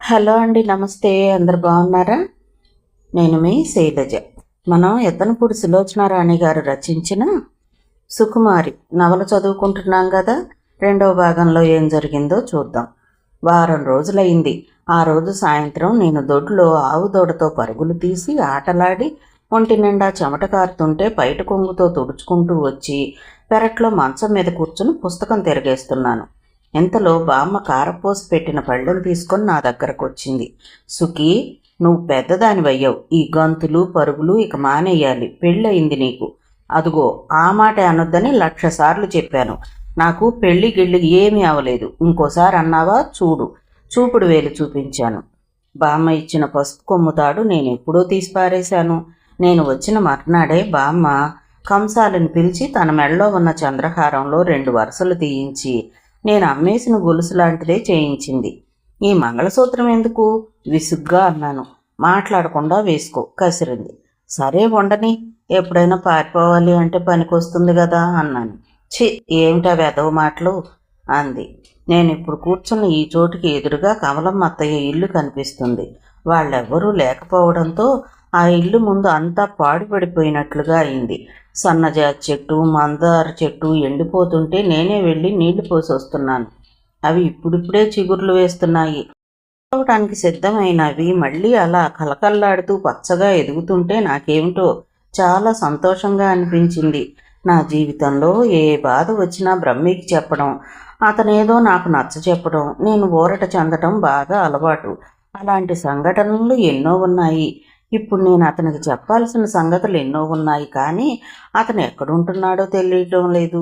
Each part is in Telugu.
హలో అండి, నమస్తే. అందరు బాగున్నారా? నేను మీ శైలజ. మనం ఎత్తనపూడి సులోచనారాణి గారు రచించిన సుకుమారి నవల చదువుకుంటున్నాం కదా. రెండవ భాగంలో ఏం జరిగిందో చూద్దాం. వారం రోజులైంది. ఆ రోజు సాయంత్రం నేను దొడ్లో ఆవు దూడతో పరుగులు తీసి ఆటలాడి ఒంటి నిండా చెమట కారుతుంటే బయట కొంగుతో తుడుచుకుంటూ వచ్చి పెరట్లో మంచం మీద కూర్చుని పుస్తకం తిరగేస్తున్నాను. ఇంతలో బామ్మ కారపోసి పెట్టిన పళ్ళెం తీసుకొని నా దగ్గరకు వచ్చింది. సుఖీ, నువ్వు పెద్దదానివయ్యావు. ఈ గంతులు పరుగులు ఇక మానేయాలి. పెళ్ళయింది నీకు. అదుగో ఆ మాట అనొద్దని 1,00,000 సార్లు చెప్పాను. నాకు పెళ్లి గిళ్ళి ఏమీ అవలేదు. ఇంకోసారి అన్నావా చూడు. చూపుడు వేలు చూపించాను. బామ్మ ఇచ్చిన పసుపు కొమ్ముతాడు నేనెప్పుడో తీసి పారేశాను. నేను వచ్చిన మర్నాడే బామ్మ కంసాలని పిలిచి తన మెడలో ఉన్న చంద్రహారంలో 2 వరుసలు తీయించి నేను అమ్మేసిన గొలుసు లాంటిదే చేయించింది. ఈ మంగళసూత్రం ఎందుకు? విసుగ్గా అన్నాను. మాట్లాడకుండా వేసుకో కసిరింది. సరే ఉండని, ఎప్పుడైనా పారిపోవాలి అంటే పనికొస్తుంది కదా అన్నాను. ఛీ, ఏమిటా వెధవ మాటలు అంది. నేను ఇప్పుడు కూర్చున్న ఈ చోటుకి ఎదురుగా కమలమ్మ అత్తయ్య ఇల్లు కనిపిస్తుంది. వాళ్ళెవ్వరూ లేకపోవడంతో ఆ ఇల్లు ముందు అంతా పాడుపడిపోయినట్లుగా అయింది. సన్నజాతి చెట్టు, మందార చెట్టు ఎండిపోతుంటే నేనే వెళ్ళి నీళ్లు పోసి వస్తున్నాను. అవి ఇప్పుడిప్పుడే చిగుర్లు వేస్తున్నాయి. పోవటానికి సిద్ధమైనవి మళ్ళీ అలా కలకల్లాడుతూ పచ్చగా ఎదుగుతుంటే నాకేమిటో చాలా సంతోషంగా అనిపించింది. నా జీవితంలో ఏ బాధ వచ్చినా బ్రహ్మికి చెప్పడం, అతనేదో నాకు నచ్చ చెప్పడం, నేను ఊరట చెందటం బాగా అలవాటు. అలాంటి సంఘటనలు ఎన్నో ఉన్నాయి. ఇప్పుడు నేను అతనికి చెప్పాల్సిన సంగతులు ఎన్నో ఉన్నాయి, కానీ అతను ఎక్కడుంటున్నాడో తెలియటం లేదు.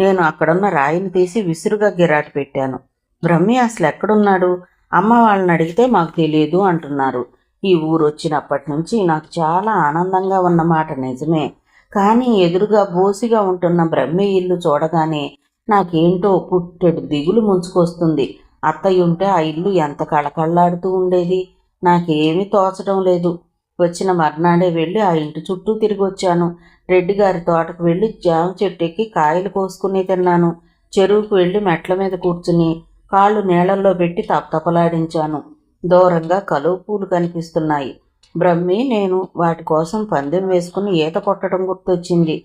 నేను అక్కడున్న రాయిని తీసి విసురుగా గిరాటు పెట్టాను. బ్రహ్మి అసలు ఎక్కడున్నాడు? అమ్మ వాళ్ళని అడిగితే మాకు తెలియదు అంటున్నారు. ఈ ఊరు వచ్చినప్పటి నుంచి నాకు చాలా ఆనందంగా ఉన్నమాట నిజమే. కానీ ఎదురుగా బోసిగా ఉంటున్న బ్రహ్మి ఇల్లు చూడగానే నాకేంటో పుట్టెడు దిగులు ముంచుకొస్తుంది. అత్తయ్య ఉంటే ఆ ఇల్లు ఎంత కళకళలాడుతూ ఉండేది. నాకేమీ తోచడం లేదు. వచ్చిన మర్నాడే వెళ్ళి ఆ ఇంటి చుట్టూ తిరిగి వచ్చాను. రెడ్డిగారి తోటకు వెళ్ళి జామ చెట్టు ఎక్కి కాయలు కోసుకుని తిన్నాను. చెరువుకు వెళ్ళి మెట్ల మీద కూర్చుని కాళ్ళు నీళ్లలో పెట్టి తపతపలాడించాను. దూరంగా కలువ పూలు కనిపిస్తున్నాయి. బ్రహ్మి నేను వాటి కోసం పందెం వేసుకుని ఈత కొట్టడం గుర్తొచ్చింది.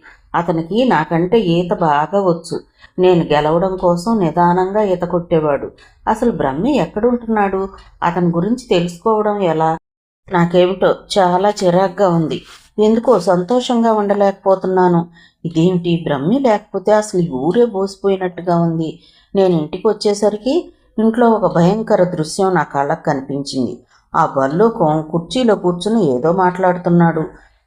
అతనికి నాకంటే ఈత బాగా వచ్చు. నేను గెలవడం కోసం నిదానంగా ఈత కొట్టేవాడు. అసలు బ్రహ్మి ఎక్కడుంటున్నాడు? అతని గురించి తెలుసుకోవడం ఎలా? నాకేమిటో చాలా చిరాగ్గా ఉంది. ఎందుకో సంతోషంగా ఉండలేకపోతున్నాను. ఇదేమిటి, బ్రహ్మి లేకపోతే అసలు ఈ ఊరే బోసిపోయినట్టుగా ఉంది. నేను ఇంటికి వచ్చేసరికి ఇంట్లో ఒక భయంకర దృశ్యం నా కళ్ళకు కనిపించింది. ఆ బల్లోకం కుర్చీలో కూర్చుని ఏదో మాట్లాడుతున్నాడు.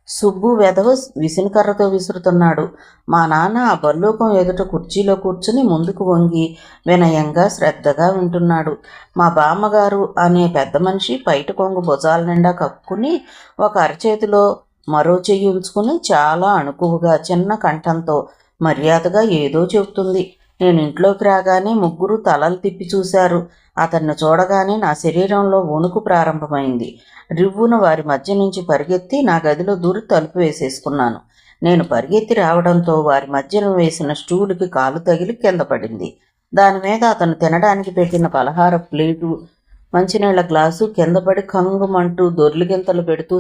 సుబ్బు వెధవ విసినకర్రతో విసురుతున్నాడు. మా నాన్న ఆ బల్లోకం ఎదుట కుర్చీలో కూర్చుని ముందుకు వంగి వినయంగా శ్రద్ధగా వింటున్నాడు. మా బామ్మగారు అనే పెద్ద మనిషి పైట కొంగు భుజాల నిండా కప్పుకుని ఒక అరచేతిలో మరో చెయ్యి ఉంచుకుని చాలా అణుకువగా చిన్న కంఠంతో మర్యాదగా ఏదో చెబుతుంది. నేను ఇంట్లోకి రాగానే ముగ్గురు తలలు తిప్పి చూశారు. అతన్ని చూడగానే నా శరీరంలో వణుకు ప్రారంభమైంది. రివ్వున వారి మధ్య నుంచి పరిగెత్తి నా గదిలో దూరి తలుపు వేసేసుకున్నాను. నేను పరిగెత్తి రావడంతో వారి మధ్యన వేసిన స్టూలుకి కాలు తగిలి కింద పడింది. దానిమీద అతను తినడానికి పెట్టిన పలహార ప్లేటు, మంచినీళ్ల గ్లాసు కింద పడి కంగుమంటూ దొర్లిగింతలు పెడుతూ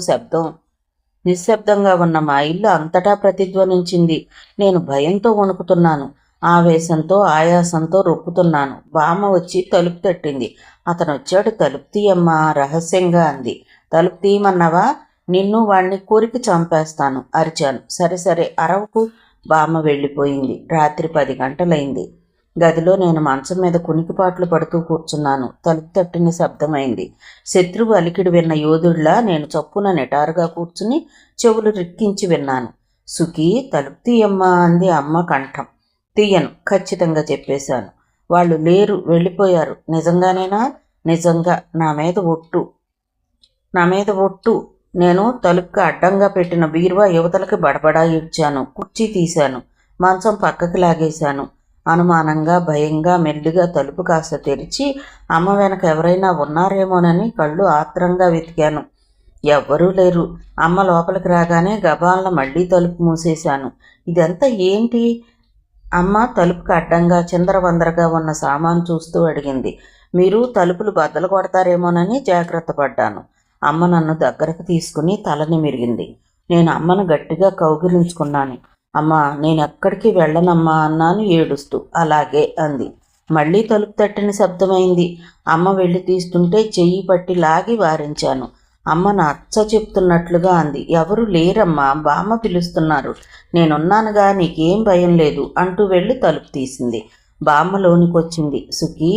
నిశ్శబ్దంగా ఉన్న మా ఇల్లు అంతటా ప్రతిధ్వనించింది. నేను భయంతో వణుకుతున్నాను. ఆవేశంతో ఆయాసంతో రొప్పుతున్నాను. బామ్మ వచ్చి తలుపు తట్టింది. అతను వచ్చాడు. తలుపు తీయమ్మా రహస్యంగా అంది. తలుపు తీయమన్నావా? నిన్ను వాణ్ణి కోరికి చంపేస్తాను అరిచాను. సరే సరే అరవకు. బామ్మ వెళ్ళిపోయింది. రాత్రి 10 గంటలైంది. గదిలో నేను మంచం మీద కునికిపాట్లు పడుతూ కూర్చున్నాను. తలుపు తట్టిన శబ్దమైంది. శత్రువు అలికిడి విన్న యోధుడిలా నేను చప్పున నిటారుగా కూర్చుని చెవులు రిక్కించి విన్నాను. సుఖీ, తలుపు తీయమ్మా అంది అమ్మ కంఠం. తీయను, ఖచ్చితంగా చెప్పేశాను. వాళ్ళు లేరు, వెళ్ళిపోయారు. నిజంగానేనా? నిజంగా. నా మీద ఒట్టు. నేను తలుపుకి అడ్డంగా పెట్టిన బీరువా యువతలకి బడబడా ఇడ్చాను. కుర్చీ తీశాను. మంచం పక్కకి లాగేశాను. అనుమానంగా భయంగా మెల్లిగా తలుపు కాస్త తెరిచి అమ్మ వెనక ఎవరైనా ఉన్నారేమోనని కళ్ళు ఆత్రంగా వెతికాను. ఎవ్వరూ లేరు. అమ్మ లోపలికి రాగానే గబాలన మళ్ళీ తలుపు మూసేశాను. ఇదంతా ఏంటి? అమ్మ తలుపుకి అడ్డంగా చిందరవందరగా ఉన్న సామాను చూస్తూ అడిగింది. మీరు తలుపులు బద్దలు కొడతారేమోనని జాగ్రత్త పడ్డాను. అమ్మ నన్ను దగ్గరకు తీసుకుని తల నిమిరిగింది. నేను అమ్మను గట్టిగా కౌగిలించుకున్నాను. అమ్మా, నేనెక్కడికి వెళ్ళనమ్మా అన్నాను ఏడుస్తూ. అలాగే అంది. మళ్ళీ తలుపు తట్టిన శబ్దమైంది. అమ్మ వెళ్ళి తీస్తుంటే చెయ్యి పట్టి లాగి వారించాను. అమ్మ నచ్చ చెప్తున్నట్లుగా అంది. ఎవరు లేరమ్మా, బామ్మ పిలుస్తున్నారు. నేనున్నానుగా, నీకేం భయం లేదు అంటూ వెళ్ళి తలుపు తీసింది. బామ్మ లోనికొచ్చింది. సుఖీ,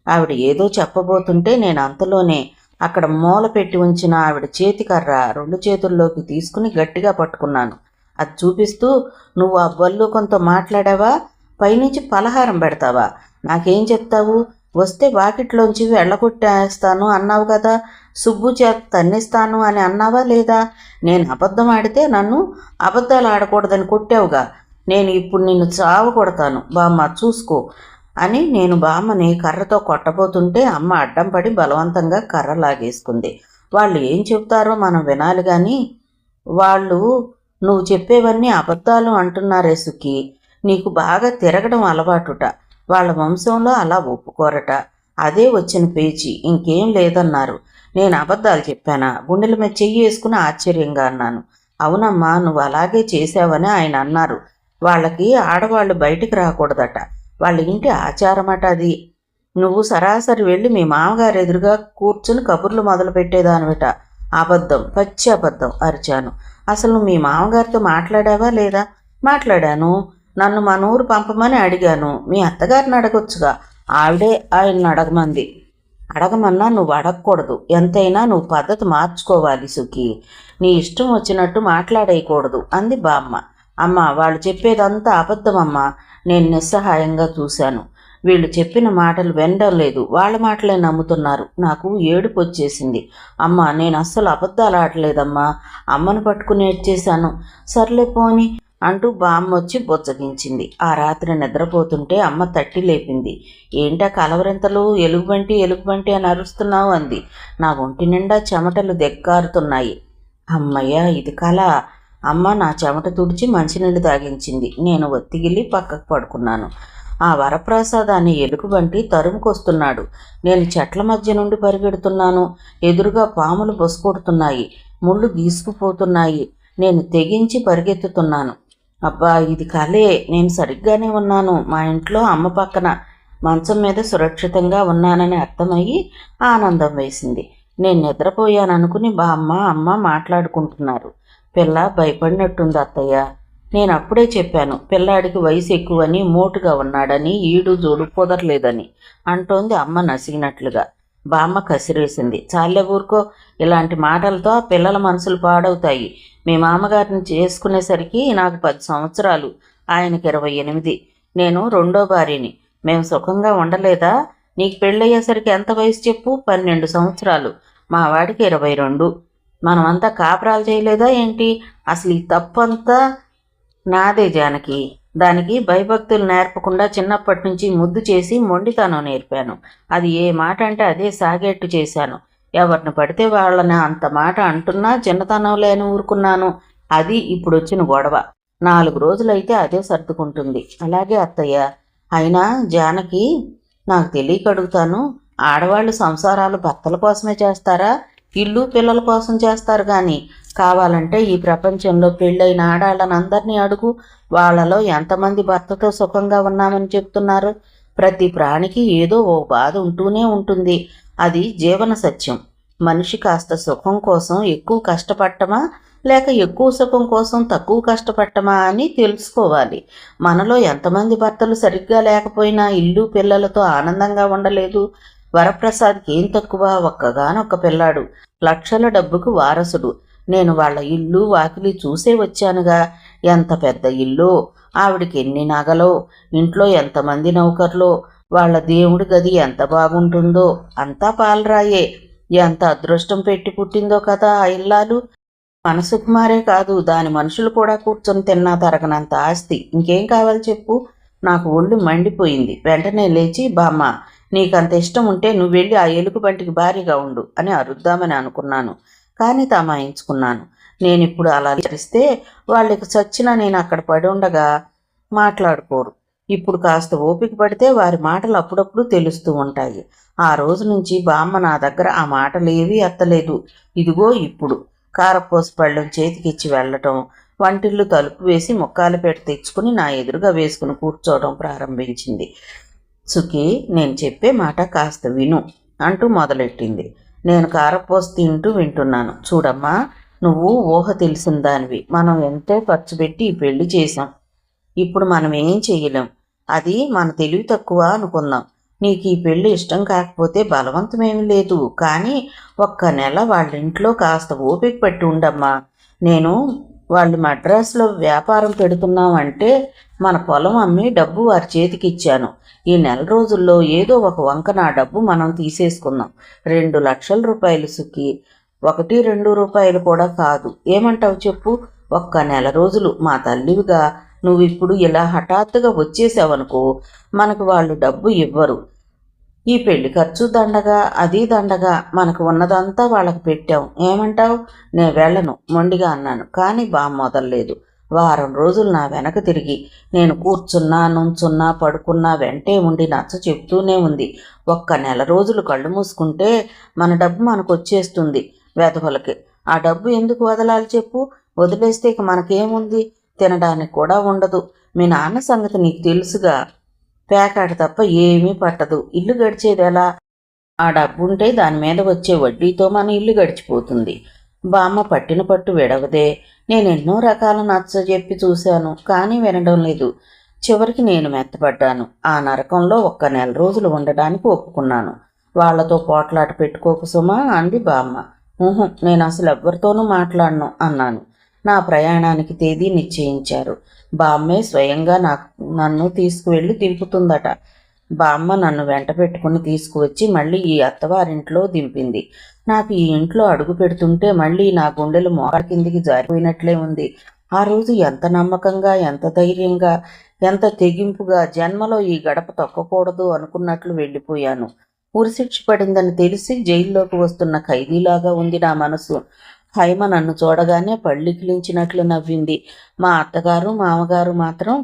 ఆవిడ ఏదో చెప్పబోతుంటే నేను అంతలోనే అక్కడ మూల పెట్టి ఉంచిన ఆవిడ చేతికర్ర 2 చేతుల్లోకి తీసుకుని గట్టిగా పట్టుకున్నాను. అది చూపిస్తూ, నువ్వు ఆ బల్లోకంతో మాట్లాడావా? పైనుంచి పలహారం పెడతావా? నాకేం చెప్తావు? వస్తే వాకిట్లోంచి వెళ్ళగొట్టేస్తాను అన్నావు కదా, సుబ్బు చేత తన్నిస్తాను అని అన్నావా లేదా? నేను అబద్ధం ఆడితే నన్ను అబద్ధాలు ఆడకూడదని కొట్టావుగా. నేను ఇప్పుడు నిన్ను చావు కొడతాను బామ్మ, చూసుకో అని నేను బామ్మని కర్రతో కొట్టబోతుంటే అమ్మ అడ్డం పడి బలవంతంగా కర్ర లాగేసుకుంది. వాళ్ళు ఏం చెప్తారో మనం వినాలి కానీ, వాళ్ళు నువ్వు చెప్పేవన్నీ అబద్ధాలు అంటున్నారే సుఖీ. నీకు బాగా తిరగడం అలవాటుట. వాళ్ళ వంశంలో అలా ఒప్పుకోరట. అదే వచ్చిన పేచి, ఇంకేం లేదన్నారు. నేను అబద్ధాలు చెప్పానా? గుండెల మీద చెయ్యి వేసుకుని ఆశ్చర్యంగా అన్నాను. అవునమ్మా, నువ్వు అలాగే చేశావని ఆయన అన్నారు. వాళ్ళకి ఆడవాళ్ళు బయటికి రాకూడదట. వాళ్ళ ఇంటి ఆచారమట అది. నువ్వు సరాసరి వెళ్ళి మీ మామగారు ఎదురుగా కూర్చుని కబుర్లు మొదలు పెట్టేదానివిట. అబద్ధం, పచ్చి అబద్ధం అరిచాను. అసలు నువ్వు మీ మామగారితో మాట్లాడావా లేదా? మాట్లాడాను. నన్ను మన ఊరు పంపమని అడిగాను. మీ అత్తగారిని అడగొచ్చుగా. ఆవిడే ఆయన్ని అడగమంది. అడగమన్నా నువ్వు అడగకూడదు. ఎంతైనా నువ్వు పద్ధతి మార్చుకోవాలి సుఖీ. నీ ఇష్టం వచ్చినట్టు మాట్లాడేయకూడదు అంది బామ్మ. అమ్మ, వాళ్ళు చెప్పేదంతా అబద్ధమమ్మా. నేను నిస్సహాయంగా చూశాను. వీళ్ళు చెప్పిన మాటలు వినడం లేదు, వాళ్ళ మాటలే నమ్ముతున్నారు. నాకు ఏడుపు వచ్చేసింది. అమ్మ, నేను అస్సలు అబద్ధాలు ఆడలేదమ్మా. అమ్మను పట్టుకుని ఏడ్చేశాను. సర్లే పోని అంటూ బామ్మ వచ్చి బొచ్చగించింది. ఆ రాత్రి నిద్రపోతుంటే అమ్మ తట్టి లేపింది. ఏంటా కలవరింతలు, ఎలుగుబంటి అని అరుస్తున్నావు అంది. నా ఒంటి నిండా చెమటలు దెక్కారుతున్నాయి. అమ్మయ్య, ఇది కళ. అమ్మ నా చెమట తుడిచి మంచినీళ్ళు తాగించింది. నేను ఒత్తిగిల్లి పక్కకు పడుకున్నాను. ఆ వరప్రసాదాన్ని ఎలుగుబంటి తరుముకొస్తున్నాడు. నేను చెట్ల మధ్య నుండి పరిగెడుతున్నాను. ఎదురుగా పాములు బొసుకొడుతున్నాయి. ముళ్ళు గీసుకుపోతున్నాయి. నేను తెగించి పరిగెత్తుతున్నాను. అబ్బా, ఇది కలే. నేను సరిగ్గానే ఉన్నాను. మా ఇంట్లో అమ్మ పక్కన మంచం మీద సురక్షితంగా ఉన్నానని అర్థమయ్యి ఆనందం వేసింది. నేను నిద్రపోయాననుకుని బామ్మ అమ్మ మాట్లాడుకుంటున్నారు. పిల్ల భయపడినట్టుంది అత్తయ్య. నేను అప్పుడే చెప్పాను, పిల్లాడికి వయసు ఎక్కువని, మోటుగా ఉన్నాడని, ఈడు జోడు కుదరలేదని అంటోంది అమ్మ నసిగినట్లుగా. బామ్మ కసిరేసింది. చాలే ఊరుకో, ఇలాంటి మాటలతో ఆ పిల్లల మనసులు పాడవుతాయి. మీ మామగారిని చేసుకునేసరికి నాకు 10 సంవత్సరాలు, ఆయనకి 28. నేను 2వ భార్యని. మేము సుఖంగా ఉండలేదా? నీకు పెళ్ళయ్యేసరికి ఎంత వయసు చెప్పు? 12 సంవత్సరాలు. మా వాడికి 22. మనమంతా కాపురాలు చేయలేదా ఏంటి? అసలు ఈ తప్పంతా నాదే జానకి. దానికి భయభక్తులు నేర్పకుండా చిన్నప్పటి నుంచి ముద్దు చేసి మొండితనం నేర్పాను. అది ఏ మాట అంటే అదే సాగేట్టు చేశాను. ఎవరిని పడితే వాళ్ళని అంత మాట అంటున్నా చిన్నతనం లేని ఊరుకున్నాను. అది ఇప్పుడు వచ్చిన గొడవ. 4 రోజులైతే అదే సర్దుకుంటుంది. అలాగే అత్తయ్య. అయినా జానకి, నాకు తెలియక అడుగుతాను, ఆడవాళ్ళు సంసారాలు భర్తల కోసమే చేస్తారా? ఇల్లు పిల్లల కోసం చేస్తారు కానీ, కావాలంటే ఈ ప్రపంచంలో పెళ్ళైన ఆడాళ్ళనందరినీ అడుగు. వాళ్ళలో ఎంతమంది భర్తతో సుఖంగా ఉన్నామని చెప్తున్నారు? ప్రతి ప్రాణికి ఏదో ఓ బాధ ఉంటూనే ఉంటుంది. అది జీవన సత్యం. మనిషి కాస్త సుఖం కోసం ఎక్కువ కష్టపడటమా, లేక ఎక్కువ సుఖం కోసం తక్కువ కష్టపడటమా అని తెలుసుకోవాలి. మనలో ఎంతమంది భర్తలు సరిగ్గా లేకపోయినా ఇల్లు పిల్లలతో ఆనందంగా ఉండలేదు? వరప్రసాద్కి ఏం తక్కువ? ఒక్కగానొక్క పిల్లాడు, లక్షల డబ్బుకు వారసుడు. నేను వాళ్ళ ఇల్లు వాకిలి చూసే వచ్చానుగా. ఎంత పెద్ద ఇల్లు, ఆవిడికి ఎన్ని నగలో, ఇంట్లో ఎంతమంది నౌకర్లో, వాళ్ళ దేవుడి గది ఎంత బాగుంటుందో. అంతా పాలరాయే. ఎంత అదృష్టం పెట్టి పుట్టిందో కదా ఆ ఇల్లాలు. మన సుకుమారే కాదు, దాని మనుషులు కూడా కూర్చొని తిన్నా తరగనంత ఆస్తి. ఇంకేం కావాలి చెప్పు? నాకు ఒళ్ళు మండిపోయింది. వెంటనే లేచి, బామ్మ, నీకంత ఇష్టం ఉంటే నువ్వు వెళ్ళి ఆ ఎలుగుబంటికి భారీగా ఉండు అని అరుద్దామని అనుకున్నాను. కానీ తమాయించుకున్నాను. నేనిప్పుడు అలా చేస్తే వాళ్ళకి చచ్చినా నేను అక్కడ పడి ఉండగా మాట్లాడుకోరు. ఇప్పుడు కాస్త ఓపిక పడితే వారి మాటలు అప్పుడప్పుడు తెలుస్తూ ఉంటాయి. ఆ రోజు నుంచి బామ్మ నా దగ్గర ఆ మాటలేవీ ఎత్తలేదు. ఇదిగో ఇప్పుడు కారపూస పళ్ళెం చేతికిచ్చి వెళ్ళటం, వంటిల్లు తలుపు వేసి ముక్కాలపేట తెచ్చుకుని నా ఎదురుగా వేసుకుని కూర్చోవడం ప్రారంభించింది. సుఖీ, నేను చెప్పే మాట కాస్త విను అంటూ మొదలెట్టింది. నేను కారపూస తింటూ వింటున్నాను. చూడమ్మా, నువ్వు ఊహ తెలిసిన దానివి. మనం ఎంతో ఖర్చు పెట్టి ఈ పెళ్లి చేశాం. ఇప్పుడు మనం ఏం చెయ్యలేం. అది మన తెలివి తక్కువ అనుకుందాం. నీకు ఈ పెళ్లి ఇష్టం కాకపోతే బలవంతమేమీ లేదు. కానీ ఒక్క నెల వాళ్ళ ఇంట్లో కాస్త ఓపిక పట్టి ఉండమ్మా. నేను వాళ్ళు మద్రాసులో వ్యాపారం పెడుతున్నామంటే మన పొలం అమ్మి డబ్బు వారి చేతికి ఇచ్చాను. ఈ నెల రోజుల్లో ఏదో ఒక వంక నా డబ్బు మనం తీసేసుకుందాం. 2 లక్షల రూపాయలు సుఖి, 1-2 రూపాయలు కూడా కాదు. ఏమంటావు చెప్పు? ఒక్క నెల రోజులు మా తల్లివిగా నువ్విప్పుడు ఇలా హఠాత్తుగా వచ్చేసావనుకో, మనకు వాళ్ళు డబ్బు ఇవ్వరు. ఈ పెళ్లి ఖర్చు దండగా, అది దండగా, మనకు ఉన్నదంతా వాళ్ళకి పెట్టాం. ఏమంటావు? నేను వెళ్ళను మొండిగా అన్నాను. కానీ మొదల్లేదు. వారం రోజులు నా వెనక తిరిగి నేను కూర్చున్నా, నుంచున్నా, పడుకున్నా వెంటే ఉండి నచ్చ చెప్తూనే ఉంది. ఒక్క నెల రోజులు కళ్ళు మూసుకుంటే మన డబ్బు మనకు వచ్చేస్తుంది. వెధవలకి ఆ డబ్బు ఎందుకు వదలాలి చెప్పు? వదిలేస్తే ఇక మనకేముంది? తినడానికి కూడా ఉండదు. మీ నాన్న సంగతి నీకు తెలుసుగా. పేకాట తప్ప ఏమీ పట్టదు. ఇల్లు గడిచేది ఎలా? ఆ డబ్బుంటే దాని మీద వచ్చే వడ్డీతో మన ఇల్లు గడిచిపోతుంది. బామ్మ పట్టిన పట్టు విడవదే. నేను ఎన్నో రకాల నచ్చ చెప్పి చూశాను, కానీ వినడం లేదు. చివరికి నేను మెత్తపడ్డాను. ఆ నరకంలో ఒక్క నెల రోజులు ఉండడానికి ఒప్పుకున్నాను. వాళ్లతో పోట్లాట పెట్టుకోకు సుమా అంది బామ్మ. నేను అసలు ఎవ్వరితోనూ మాట్లాడను అన్నాను. నా ప్రయాణానికి తేదీ నిశ్చయించారు. బామ్మే స్వయంగా నన్ను తీసుకువెళ్ళి దింపుతుందట. బామ్మ నన్ను వెంట పెట్టుకుని తీసుకువచ్చి మళ్ళీ ఈ అత్తవారింట్లో దింపింది. నాకు ఈ ఇంట్లో అడుగు పెడుతుంటే మళ్ళీ నా గుండెలు మోకాళ్ళ కిందికి జారిపోయినట్లే ఉంది. ఆ రోజు ఎంత నమ్మకంగా, ఎంత ధైర్యంగా, ఎంత తెగింపుగా జన్మలో ఈ గడప తొక్కకూడదు అనుకున్నట్లు వెళ్ళిపోయాను. ఉరిశిక్ష పడిందని తెలిసి జైల్లోకి వస్తున్న ఖైదీలాగా ఉంది నా మనసు. హైమ నన్ను చూడగానే పళ్ళికిలించినట్లు నవ్వింది. మా అత్తగారు, మామగారు మాత్రం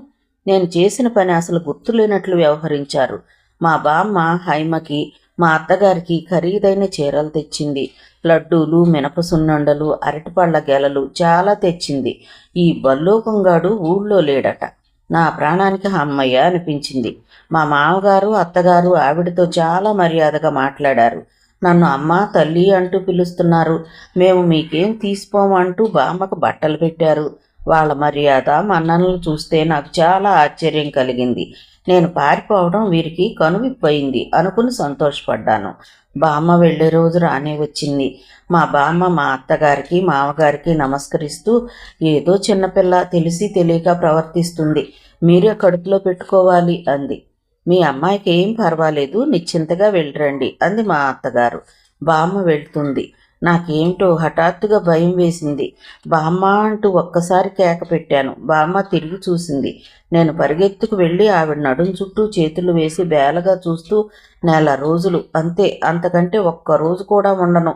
నేను చేసిన పని అసలు గుర్తులేనట్లు వ్యవహరించారు. మా బామ్మ హైమకి, మా అత్తగారికి ఖరీదైన చీరలు తెచ్చింది. లడ్డూలు, మినప సున్నుండలు, అరటిపళ్ళ గెలలు చాలా తెచ్చింది. ఈ బల్లోకంగాడు ఊళ్ళో లేడట. నా ప్రాణానికి అమ్మయ్య అనిపించింది. మా మామగారు, అత్తగారు ఆవిడతో చాలా మర్యాదగా మాట్లాడారు. నన్ను అమ్మ, తల్లి అంటూ పిలుస్తున్నారు. మేము మీకేం తీసిపోము అంటూ బామ్మకు బట్టలు పెట్టారు. వాళ్ళ మర్యాద, మన్ననలు చూస్తే నాకు చాలా ఆశ్చర్యం కలిగింది. నేను పారిపోవడం వీరికి కనువిప్పయింది అనుకుని సంతోషపడ్డాను. బామ్మ వెళ్లే రోజు రానే వచ్చింది. మా బామ్మ మా అత్తగారికి, మామగారికి నమస్కరిస్తూ, ఏదో చిన్నపిల్ల తెలిసి తెలియక ప్రవర్తిస్తుంది, మీరే కడుపులో పెట్టుకోవాలి అంది. మీ అమ్మాయికి ఏం పర్వాలేదు, నిశ్చింతగా వెళ్ళిరండి అంది మా అత్తగారు. బామ్మ వెళ్తుంది. నాకేమిటో హఠాత్తుగా భయం వేసింది. బామ్మ అంటూ ఒక్కసారి కేక పెట్టాను. బామ్మ తిరిగి చూసింది. నేను పరిగెత్తుకు వెళ్ళి ఆవిడ నడుం చుట్టూ చేతులు వేసి బేలగా చూస్తూ, నెల రోజులు అంతే, అంతకంటే ఒక్కరోజు కూడా ఉండను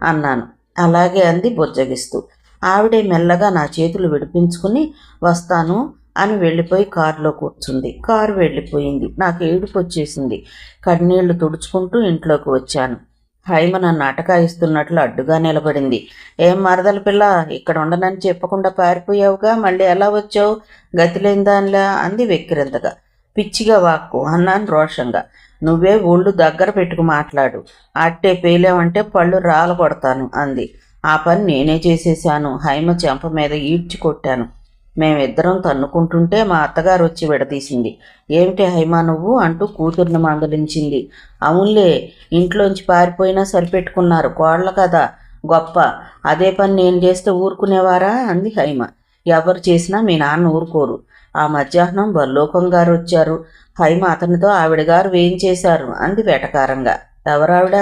అన్నాను. అలాగే అంది బుజ్జగిస్తూ. ఆవిడే మెల్లగా నా చేతులు విడిపించుకుని వస్తాను అని వెళ్ళిపోయి కారులో కూర్చుంది. కారు వెళ్ళిపోయింది. నాకు ఏడుపు వచ్చేసింది. కన్నీళ్లు తుడుచుకుంటూ ఇంట్లోకి వచ్చాను. హైమ నన్ను అటకాయిస్తున్నట్లు అడ్డుగా నిలబడింది. ఏం మరదల పిల్ల, ఇక్కడ ఉండనని చెప్పకుండా పారిపోయావుగా, మళ్ళీ ఎలా వచ్చావు? గతిలేందానిలా అంది వెక్కిరింతగా. పిచ్చిగా వాక్కు అన్నాను రోషంగా. నువ్వే ఒళ్ళు దగ్గర పెట్టుకు మాట్లాడు. అట్టే పేలేవంటే పళ్ళు రాలు కొడతాను అంది. ఆ పని నేనే చేసేశాను. హైమ చెంప మీద ఈడ్చి కొట్టాను. మేమిద్దరం తన్నుకుంటుంటే మా అత్తగారు వచ్చి విడదీసింది. ఏమిటి హైమా నువ్వు అంటూ కూతుర్ని మందలించింది. అవునులే, ఇంట్లోంచి పారిపోయినా సరిపెట్టుకున్నారు. కోడల కదా గొప్ప. అదే పని నేను చేస్తే ఊరుకునేవారా అంది హైమ. ఎవరు చేసినా మీ నాన్న ఊరుకోరు. ఆ మధ్యాహ్నం బల్లోకం గారు వచ్చారు. హైమ అతనితో ఆవిడ గారు వేయించేశారు అంది వెటకారంగా. ఎవరావిడ?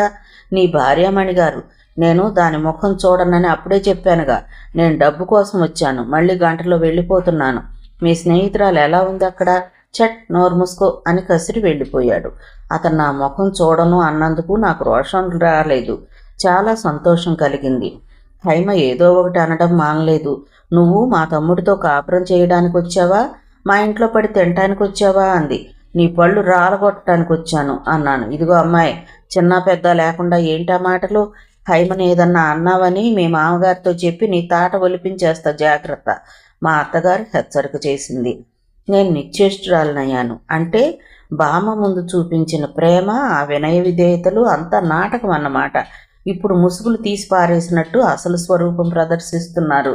నీ భార్యామణి గారు. నేను దాని ముఖం చూడనని అప్పుడే చెప్పానుగా. నేను డబ్బు కోసం వచ్చాను, మళ్ళీ గంటలో వెళ్ళిపోతున్నాను. మీ స్నేహితురాలు ఎలా ఉంది అక్కడ? చట్, నోరు మూసుకో అని కసిరి వెళ్ళిపోయాడు. అతను నా ముఖం చూడను అన్నందుకు నాకు రోషం రాలేదు. చాలా సంతోషం కలిగింది. హైమ ఏదో ఒకటి అనడం మానలేదు. నువ్వు మా తమ్ముడితో కాపురం చేయడానికి వచ్చావా? మా ఇంట్లో పడి తినటానికి వచ్చావా అంది. నీ పళ్ళు రాలగొట్టడానికి వచ్చాను అన్నాను. ఇదిగో అమ్మాయి, చిన్న పెద్ద లేకుండా ఏంటా మాటలు? హైమని ఏదన్నా అన్నావని మీ మామగారితో చెప్పి నీ తాట ఒలిపించేస్తా, జాగ్రత్త, మా అత్తగారు హెచ్చరిక చేసింది. నేను నిశ్చేష్టురాలనయ్యాను. అంటే బామ్మ ముందు చూపించిన ప్రేమ, ఆ వినయ విధేయతలు అంతా నాటకం అన్నమాట. ఇప్పుడు ముసుగులు తీసి పారేసినట్టు అసలు స్వరూపం ప్రదర్శిస్తున్నారు.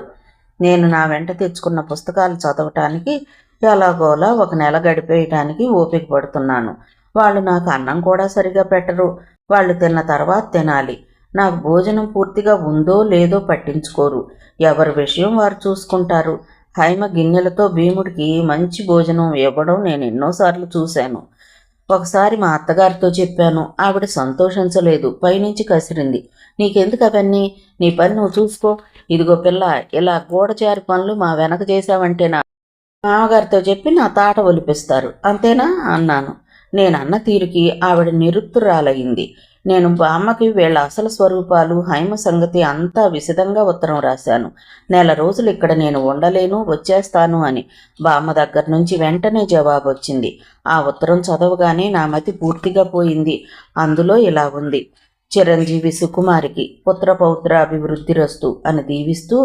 నేను నా వెంట తెచ్చుకున్న పుస్తకాలు చదవటానికి ఎలాగోలా ఒక నెల గడిపేయటానికి ఓపిక పడుతున్నాను. వాళ్ళు నాకు అన్నం కూడా సరిగా పెట్టరు. వాళ్ళు తిన్న తర్వాత తినాలి. నాకు భోజనం పూర్తిగా ఉందో లేదో పట్టించుకోరు. ఎవరి విషయం వారు చూసుకుంటారు. హైమ గిన్నెలతో భీముడికి మంచి భోజనం ఇవ్వడం నేను ఎన్నోసార్లు చూశాను. ఒకసారి మా అత్తగారితో చెప్పాను. ఆవిడ సంతోషించలేదు, పైనుంచి కసిరింది. నీకెందుకు అవన్నీ? నీ పని నువ్వు చూసుకో. ఇదిగో పిల్ల, ఇలా గూఢచారి పనులు మా వెనక చేశావంటే నా మామగారితో చెప్పి నా తాట ఒలిపిస్తారు, అంతేనా అన్నాను. నేనన్న తీరుకి ఆవిడ నిరుత్తురాలయ్యింది. నేను బామ్మకి వీళ్ళ అసలు స్వరూపాలు, హైమ సంగతి అంతా విశదంగా ఉత్తరం రాశాను. నెల రోజులు ఇక్కడ నేను ఉండలేను, వచ్చేస్తాను అని. బామ్మ దగ్గర నుంచి వెంటనే జవాబు వచ్చింది. ఆ ఉత్తరం చదవగానే నా మతి పూర్తిగా పోయింది. అందులో ఇలా ఉంది: చిరంజీవి సుకుమారికి పుత్ర పౌత్ర అభివృద్ధిరస్తు అని దీవిస్తూ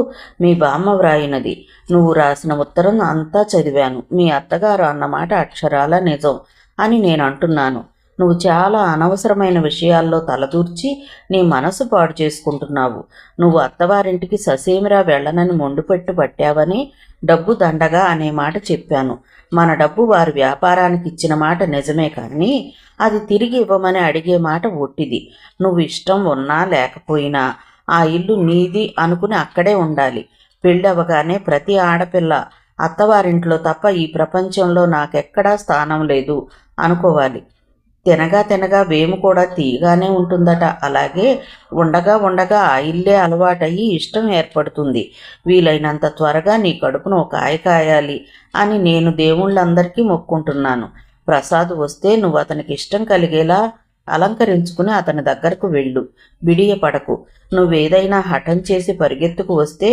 మీ బామ్మ వ్రాయినది. నువ్వు రాసిన ఉత్తరం అంతా చదివాను. మీ అత్తగారు అన్నమాట అక్షరాల నిజం అని నేను అంటున్నాను. నువ్వు చాలా అనవసరమైన విషయాల్లో తలదూర్చి నీ మనసు పాడు చేసుకుంటున్నావు. నువ్వు అత్తవారింటికి ససేమిరా వెళ్ళనని మొండుపెట్టు పట్టావని డబ్బు దండగా అనే మాట చెప్పాను. మన డబ్బు వారి వ్యాపారానికి ఇచ్చిన మాట నిజమే, కానీ అది తిరిగి ఇవ్వమని అడిగే మాట ఒట్టిది. నువ్వు ఇష్టం ఉన్నా లేకపోయినా ఆ ఇల్లు నీది అనుకుని అక్కడే ఉండాలి. పెళ్ళవగానే ప్రతి ఆడపిల్ల అత్తవారింట్లో తప్ప ఈ ప్రపంచంలో నాకెక్కడా స్థానం లేదు అనుకోవాలి. తినగా తినగా వేము కూడా తీయగానే ఉంటుందట. అలాగే ఉండగా ఉండగా ఆ ఇల్లే అలవాటయ్యి ఇష్టం ఏర్పడుతుంది. వీలైనంత త్వరగా నీ కడుపును ఒక కాయ కాయాలి అని నేను దేవుళ్ళందరికీ మొక్కుంటున్నాను. ప్రసాద్ వస్తే నువ్వు అతనికి ఇష్టం కలిగేలా అలంకరించుకుని అతని దగ్గరకు వెళ్ళు. బిడియపడకు. నువ్వేదైనా హఠం చేసి పరిగెత్తుకు వస్తే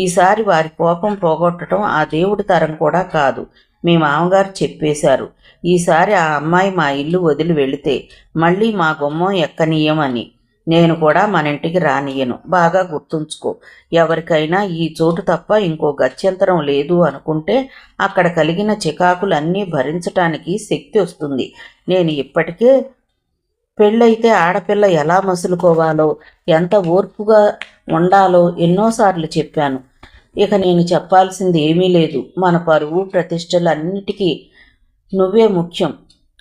ఈసారి వారి కోపం పోగొట్టడం ఆ దేవుడి తరం కూడా కాదు. మీ మామగారు చెప్పేశారు, ఈసారి ఆ అమ్మాయి మా ఇల్లు వదిలి వెళితే మళ్ళీ మా గుమ్మం ఎక్కనీయమని. నేను కూడా మన ఇంటికి రానియను. బాగా గుర్తుంచుకో. ఎవరికైనా ఈ చోటు తప్ప ఇంకో గత్యంతరం లేదు అనుకుంటే అక్కడ కలిగిన చికాకులన్నీ భరించటానికి శక్తి వస్తుంది. నేను ఇప్పటికే పెళ్ళైతే ఆడపిల్ల ఎలా మసులుకోవాలో, ఎంత ఓర్పుగా ఉండాలో ఎన్నోసార్లు చెప్పాను. ఇక నేను చెప్పాల్సింది ఏమీ లేదు. మన పరువు ప్రతిష్టలు అన్నిటికీ నువ్వే ముఖ్యం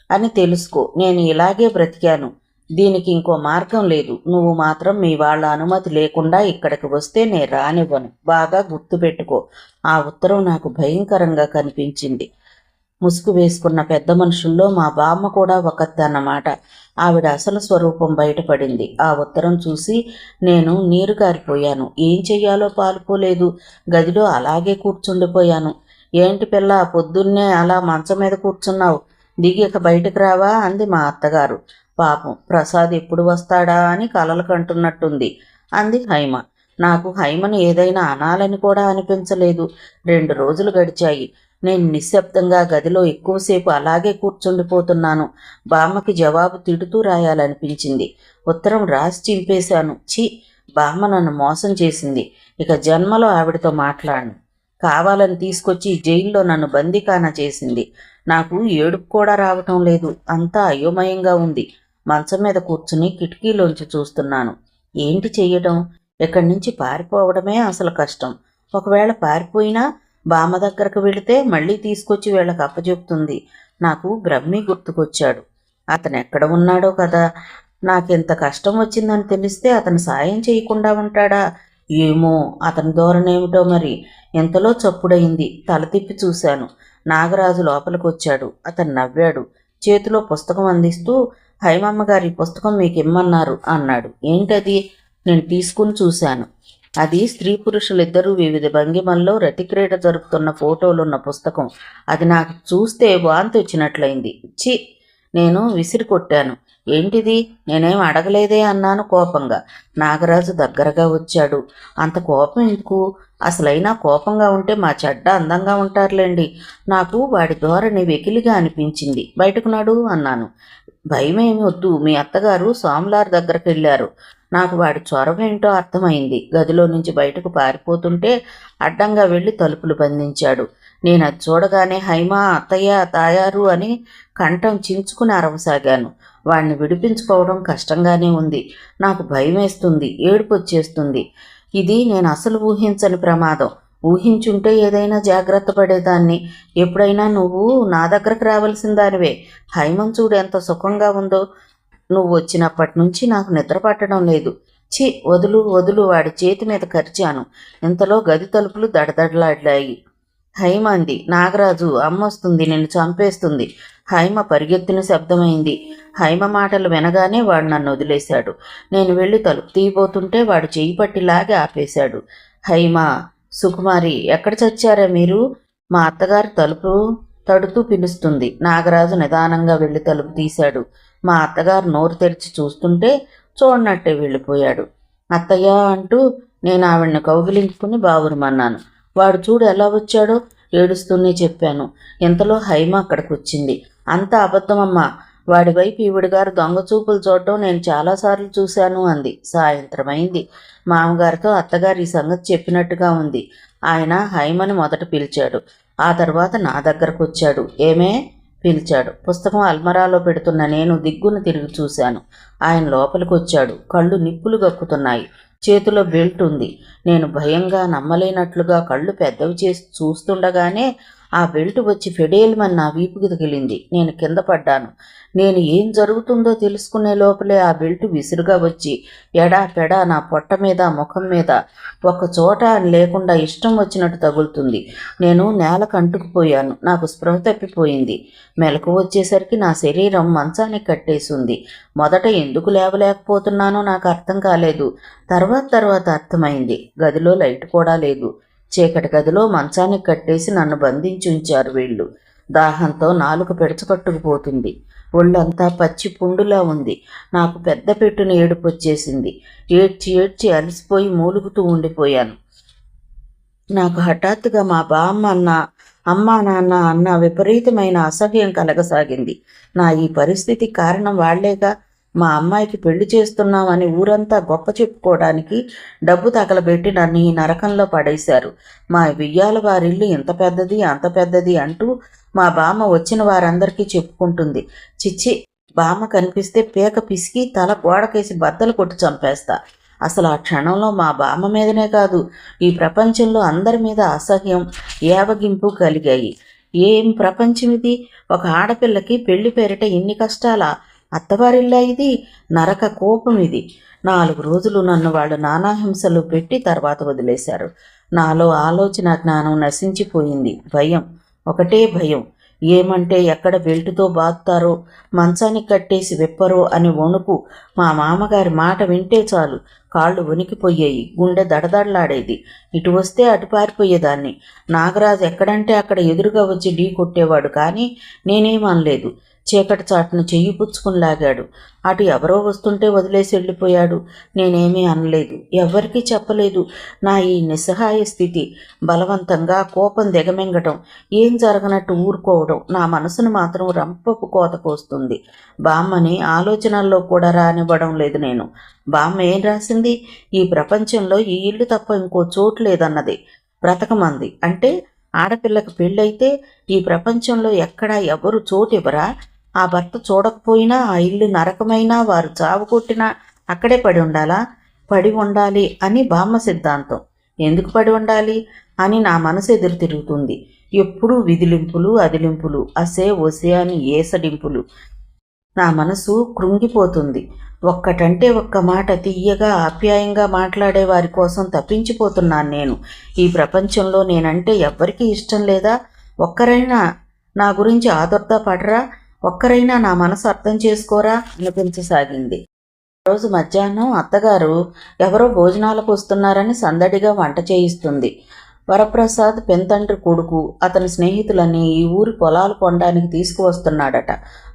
అని తెలుసుకో. నేను ఇలాగే బ్రతికాను. దీనికి ఇంకో మార్గం లేదు. నువ్వు మాత్రం మీ వాళ్ళ అనుమతి లేకుండా ఇక్కడికి వస్తే నేను రానివ్వను. బాగా గుర్తుపెట్టుకో. ఆ ఉత్తరం నాకు భయంకరంగా కనిపించింది. ముసుగు వేసుకున్న పెద్ద మనుషుల్లో మా బామ్మ కూడా ఒకద్దన్నమాట. ఆవిడ అసలు స్వరూపం బయటపడింది. ఆ ఉత్తరం చూసి నేను నీరు కారిపోయాను. ఏం చెయ్యాలో పాలుపోలేదు. గదిలో అలాగే కూర్చుండిపోయాను. ఏంటి పిల్ల, పొద్దున్నే అలా మంచం మీద కూర్చున్నావు? దిగిక బయటకు రావా అంది మా అత్తగారు. పాపం, ప్రసాద్ ఎప్పుడు వస్తాడా అని కలలు కంటున్నట్టుంది అంది హైమ. నాకు హైమను ఏదైనా అనాలని కూడా అనిపించలేదు. 2 రోజులు గడిచాయి. నేను నిశ్శబ్దంగా గదిలో ఎక్కువసేపు అలాగే కూర్చుండిపోతున్నాను. బామ్మకి జవాబు తిడుతూ రాయాలనిపించింది. ఉత్తరం రాసి చింపేశాను. ఛీ, బామ్మ నన్ను మోసం చేసింది. ఇక జన్మలో ఆవిడతో మాట్లాడను. కావాలని తీసుకొచ్చి జైల్లో నన్ను బందీఖానా చేసింది. నాకు ఏడుపు కూడా రావటం లేదు. అంతా అయోమయంగా ఉంది. మంచం మీద కూర్చుని కిటికీలోంచి చూస్తున్నాను. ఏంటి చెయ్యడం? ఇక్కడి నుంచి పారిపోవడమే అసలు కష్టం. ఒకవేళ పారిపోయినా బామ్మ దగ్గరకు వెళితే మళ్ళీ తీసుకొచ్చి వీళ్ళకి అప్పచెప్తుంది. నాకు బ్రహ్మి గుర్తుకొచ్చాడు. అతను ఎక్కడ ఉన్నాడో కదా. నాకెంత కష్టం వచ్చిందని తెలిస్తే అతను సాయం చేయకుండా ఉంటాడా? ఏమో, అతని ధోరణేమిటో మరి. ఎంతలో చప్పుడయింది. తల తిప్పి చూశాను. నాగరాజు లోపలికి వచ్చాడు. అతను నవ్వాడు. చేతిలో పుస్తకం అందిస్తూ, హైమమ్మ గారి పుస్తకం మీకు ఇమ్మన్నారు అన్నాడు. ఏంటది? నేను తీసుకుని చూశాను. అది స్త్రీ పురుషులిద్దరూ వివిధ భంగిమల్లో రతిక్రీడ జరుపుతున్న ఫోటోలున్న పుస్తకం. అది నాకు చూస్తే వాంతి వచ్చినట్లయింది. ఛీ, నేను విసిరి కొట్టాను. ఏంటిది, నేనేం అడగలేదే అన్నాను కోపంగా. నాగరాజు దగ్గరగా వచ్చాడు. అంత కోపం ఎందుకు? అసలైనా కోపంగా ఉంటే మా చెడ్డ అందంగా ఉంటారులేండి. నాకు వాడి ధోరణి వెకిలిగా అనిపించింది. బయటకు నడు అన్నాను. భయమేమి వద్దు, మీ అత్తగారు సోమలార్ దగ్గరికి వెళ్ళారు. నాకు వాడి చొరవేంటో అర్థమైంది. గదిలో నుంచి బయటకు పారిపోతుంటే అడ్డంగా వెళ్ళి తలుపులు బంధించాడు. నేను అది చూడగానే హైమా, అత్తయ్య, తాయారు అని కంఠం చించుకుని అరవసాగాను. వాడిని విడిపించుకోవడం కష్టంగానే ఉంది. నాకు భయం వేస్తుంది, ఏడుపు వచ్చేస్తుంది. ఇది నేను అసలు ఊహించని ప్రమాదం. ఊహించుంటే ఏదైనా జాగ్రత్త పడేదాన్ని. ఎప్పుడైనా నువ్వు నా దగ్గరకు రావాల్సిన దానివే. హైమం చూడు ఎంత సుఖంగా ఉందో. నువ్వు వచ్చినప్పటి నుంచి నాకు నిద్ర పట్టడం లేదు. ఛీ, వదులు వదులు, వాడి చేతి మీద కరిచాను. ఇంతలో గది తలుపులు దడదడలాడ్డాయి. హైమ అంది. నాగరాజు, అమ్మొస్తుంది, నిన్ను చంపేస్తుంది. హైమ పరిగెత్తిన శబ్దమైంది. హైమ మాటలు వినగానే వాడు నన్ను వదిలేశాడు. నేను వెళ్ళి తలుపు తీయబోతుంటే వాడు చెయ్యి పట్టి లాగి ఆపేశాడు. హైమ, సుకుమారి, ఎక్కడ చచ్చారా మీరు? మా అత్తగారు తలుపు తడుతూ పిలుస్తుంది. నాగరాజు నిదానంగా వెళ్ళి తలుపు తీశాడు. మా అత్తగారు నోరు తెరిచి చూస్తుంటే చూడనట్టే వెళ్ళిపోయాడు. అత్తయ్య అంటూ నేను ఆవిడ్ని కౌగిలించుకుని బావురమన్నాను. వాడు చూడు ఎలా వచ్చాడో, ఏడుస్తూనే చెప్పాను. ఇంతలో హైమ అక్కడికి వచ్చింది. అంతా అబద్ధమమ్మా. వాడి వైపు ఈవిడిగారు దొంగచూపులు చూడటం నేను చాలాసార్లు చూశాను అంది. సాయంత్రమైంది. మామగారితో అత్తగారు ఈ సంగతి చెప్పినట్టుగా ఉంది. ఆయన హైమని మొదట పిలిచాడు. ఆ తర్వాత నా దగ్గరకు వచ్చాడు. ఏమే పిలిచాడు. పుస్తకం అల్మరాలో పెడుతున్న నేను దిగ్గున తిరిగి చూశాను. ఆయన లోపలికి వచ్చాడు. కళ్ళు నిప్పులు గక్కుతున్నాయి. చేతిలో బెల్ట్ ఉంది. నేను భయంగా నమ్మలేనట్లుగా కళ్ళు పెద్దవి చేసి చూస్తుండగానే ఆ బెల్ట్ వచ్చి ఫెడేల్మని నా వీపుకి తగిలింది. నేను కింద పడ్డాను. నేను ఏం జరుగుతుందో తెలుసుకునే లోపలే ఆ బెల్ట్ విసురుగా వచ్చి ఎడా పెడా నా పొట్ట మీద, ముఖం మీద ఒక చోట అని లేకుండా ఇష్టం వచ్చినట్టు తగులుతుంది. నేను నేలకు అంటుకుపోయాను. నాకు స్పృహ తప్పిపోయింది. మెలకు వచ్చేసరికి నా శరీరం మంచానికి కట్టేసింది. మొదట ఎందుకు లేవలేకపోతున్నానో నాకు అర్థం కాలేదు. తర్వాత అర్థమైంది. గదిలో లైట్ కూడా లేదు. చీకటి గదిలో మంచానికి కట్టేసి నన్ను బంధించి ఉంచారు వీళ్ళు. దాహంతో నాలుక పెడచకట్టుకుపోతుంది. ఒళ్ళంతా పచ్చి పుండులా ఉంది. నాకు పెద్ద పెట్టున ఏడుపు వచ్చేసింది. ఏడ్చి అలసిపోయి మూలుగుతూ ఉండిపోయాను. నాకు హఠాత్తుగా మా బామ్మ అమ్మా నాన్న అన్న విపరీతమైన అసహ్యం కలగసాగింది. నా ఈ పరిస్థితి కారణం వాళ్లేగా. మా అమ్మాయికి పెళ్లి చేస్తున్నామని ఊరంతా గొప్ప చెప్పుకోవడానికి డబ్బు తగలబెట్టి నన్ను ఈ నరకంలో పడేశారు. మా వియ్యాల వారిల్లు ఇంత పెద్దది, అంత పెద్దది అంటూ మా బామ్మ వచ్చిన వారందరికీ చెప్పుకుంటుంది. చిచ్చి, బామ్మ కనిపిస్తే పీక పిసికి తల గోడకేసి బద్దలు కొట్టి చంపేస్తా. అసలు ఆ క్షణంలో మా బామ్మ మీదనే కాదు, ఈ ప్రపంచంలో అందరి మీద అసహ్యం, ఏవగింపు కలిగాయి. ఏం ప్రపంచం ఇది? ఒక ఆడపిల్లకి పెళ్లి పేరిట ఇన్ని కష్టాలా? అత్తవారిల్లా ఇది? నరక కోపం ఇది. 4 రోజులు నన్ను వాళ్ళు నానాహింసలు పెట్టి తర్వాత వదిలేశారు. నాలో ఆలోచన జ్ఞానం నశించిపోయింది. భయం, ఒకటే భయం. ఏమంటే ఎక్కడ బెల్టుతో బాదుతారో, మంచానికి కట్టేసి విప్పరో అని వణుకు. మా మామగారి మాట వింటే చాలు కాళ్ళు వణికిపోయాయి. గుండె దడదడలాడేది. ఇటు వస్తే అటు పారిపోయేదాన్ని. నాగరాజు ఎక్కడంటే అక్కడ ఎదురుగా వచ్చి ఢీ కొట్టేవాడు. కానీ నేనేమనలేదు. చీకటి చాటును చెయ్యి పుచ్చుకుని లాగాడు. అటు ఎవరో వస్తుంటే వదిలేసి వెళ్ళిపోయాడు. నేనేమీ అనలేదు, ఎవ్వరికీ చెప్పలేదు. నా ఈ నిస్సహాయ స్థితి, బలవంతంగా కోపం దిగమింగటం, ఏం జరగనట్టు ఊరుకోవడం నా మనసును మాత్రం రంపపు కోత కోస్తుంది. బామ్మని ఆలోచనల్లో కూడా రానివ్వడం లేదు నేను. బామ్మ ఏం రాసింది? ఈ ప్రపంచంలో ఈ ఇల్లు తప్ప ఇంకో చోటు లేదన్నది. బ్రతకమంది. అంటే ఆడపిల్లకు పెళ్ళైతే ఈ ప్రపంచంలో ఎక్కడా ఎవరు చోటివ్వరా? ఆ భర్త చూడకపోయినా, ఆ ఇల్లు నరకమైనా, వారు చావు కొట్టినా అక్కడే పడి ఉండాలా? పడి ఉండాలి అని బామ్మ సిద్ధాంతం. ఎందుకు పడి ఉండాలి అని నా మనసు ఎదురు తిరుగుతుంది. ఎప్పుడూ విదిలింపులు, అదిలింపులు, అసే ఒసే అని ఏసడింపులు. నా మనసు కృంగిపోతుంది. ఒక్కటంటే ఒక్క మాట తీయగా, ఆప్యాయంగా మాట్లాడే వారి కోసం తప్పించిపోతున్నాను నేను. ఈ ప్రపంచంలో నేనంటే ఎవ్వరికీ ఇష్టం లేదా? ఒక్కరైనా నా గురించి ఆదుర్దా పడరా? ఒక్కరైనా నా మనసు అర్థం చేసుకోరా అనిపించసాగింది. రోజు మధ్యాహ్నం అత్తగారు ఎవరో భోజనాలకు వస్తున్నారని సందడిగా వంట చేయిస్తుంది. వరప్రసాద్ పెంతండ్రి కొడుకు అతని స్నేహితులని ఈ ఊరి పొలాలు కొనడానికి తీసుకువస్తున్నాడట.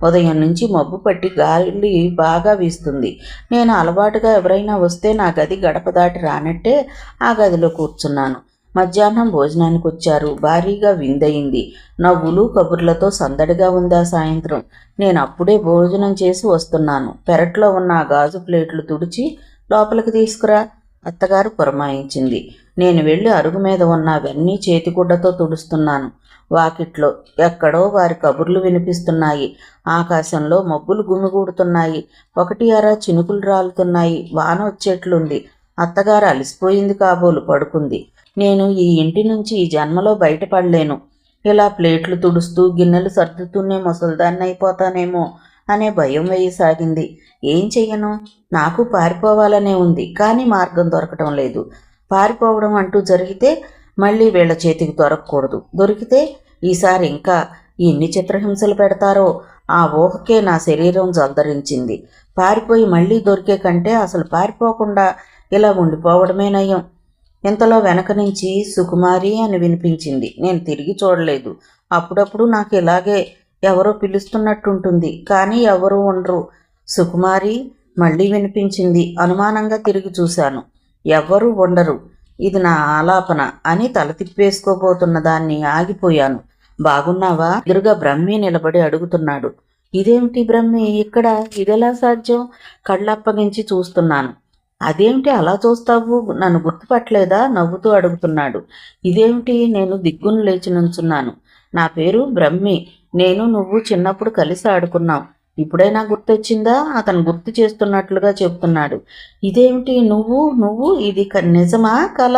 ఉదయం నుంచి మబ్బు పట్టి గాలి బాగా వీస్తుంది. నేను అలవాటుగా ఎవరైనా వస్తే నా గది గడప దాటి రానట్టే ఆ గదిలో కూర్చున్నాను. మధ్యాహ్నం భోజనానికి వచ్చారు. భారీగా విందయింది. నవ్వులు కబుర్లతో సందడిగా ఉందా సాయంత్రం. నేను అప్పుడే భోజనం చేసి వస్తున్నాను. పెరట్లో ఉన్న ఆ గాజు ప్లేట్లు తుడిచి లోపలికి తీసుకురా అత్తగారు పురమాయించింది. నేను వెళ్ళి అరుగు మీద ఉన్న అవన్నీ చేతిగుడ్డతో తుడుస్తున్నాను. వాకిట్లో ఎక్కడో వారి కబుర్లు వినిపిస్తున్నాయి. ఆకాశంలో మబ్బులు గుమిగూడుతున్నాయి. ఒకటి అరా చినుకులు రాలుతున్నాయి. వాన వచ్చేట్లుంది. అత్తగారు అలసిపోయింది కాబోలు పడుకుంది. నేను ఈ ఇంటి నుంచి ఈ జన్మలో బయటపడలేను. ఇలా ప్లేట్లు తుడుస్తూ గిన్నెలు సర్దుతూనే ముసల్దాన్ని అయిపోతానేమో అనే భయం వేయసాగింది. ఏం చెయ్యను? నాకు పారిపోవాలనే ఉంది, కానీ మార్గం దొరకటం లేదు. పారిపోవడం అంటూ జరిగితే మళ్ళీ వీళ్ళ చేతికి దొరకకూడదు. దొరికితే ఈసారి ఇంకా ఎన్ని చిత్రహింసలు పెడతారో ఆ ఊహకే నా శరీరం జల్దరించింది. పారిపోయి మళ్ళీ దొరికే కంటే అసలు పారిపోకుండా ఇలా ఉండిపోవడమే నయం. ఇంతలో వెనక నుంచి సుకుమారి అని వినిపించింది. నేను తిరిగి చూడలేదు. అప్పుడప్పుడు నాకు ఇలాగే ఎవరో పిలుస్తున్నట్టుంటుంది, కానీ ఎవరూ ఉండరు. సుకుమారి మళ్ళీ వినిపించింది. అనుమానంగా తిరిగి చూశాను. ఎవ్వరూ ఉండరు. ఇది నా ఆలాపన అని తల తిప్పేసుకోబోతున్న దాన్ని ఆగిపోయాను. బాగున్నావా? ఎదురుగా బ్రహ్మి నిలబడి అడుగుతున్నాడు. ఇదేమిటి బ్రహ్మి ఇక్కడ? ఇదెలా సాధ్యం? కళ్ళప్పగించి చూస్తున్నాను. అదేమిటి అలా చూస్తావు? నన్ను గుర్తుపట్టలేదా? నవ్వుతూ అడుగుతున్నాడు. ఇదేమిటి? నేను దిగ్గును లేచి నుంచున్నాను. నా పేరు బ్రహ్మి. నేను నువ్వు చిన్నప్పుడు కలిసి ఆడుకున్నాం. ఇప్పుడైనా గుర్తొచ్చిందా? అతను గుర్తు చేస్తున్నట్లుగా చెబుతున్నాడు. ఇదేమిటి నువ్వు నువ్వు ఇది నిజమా కల?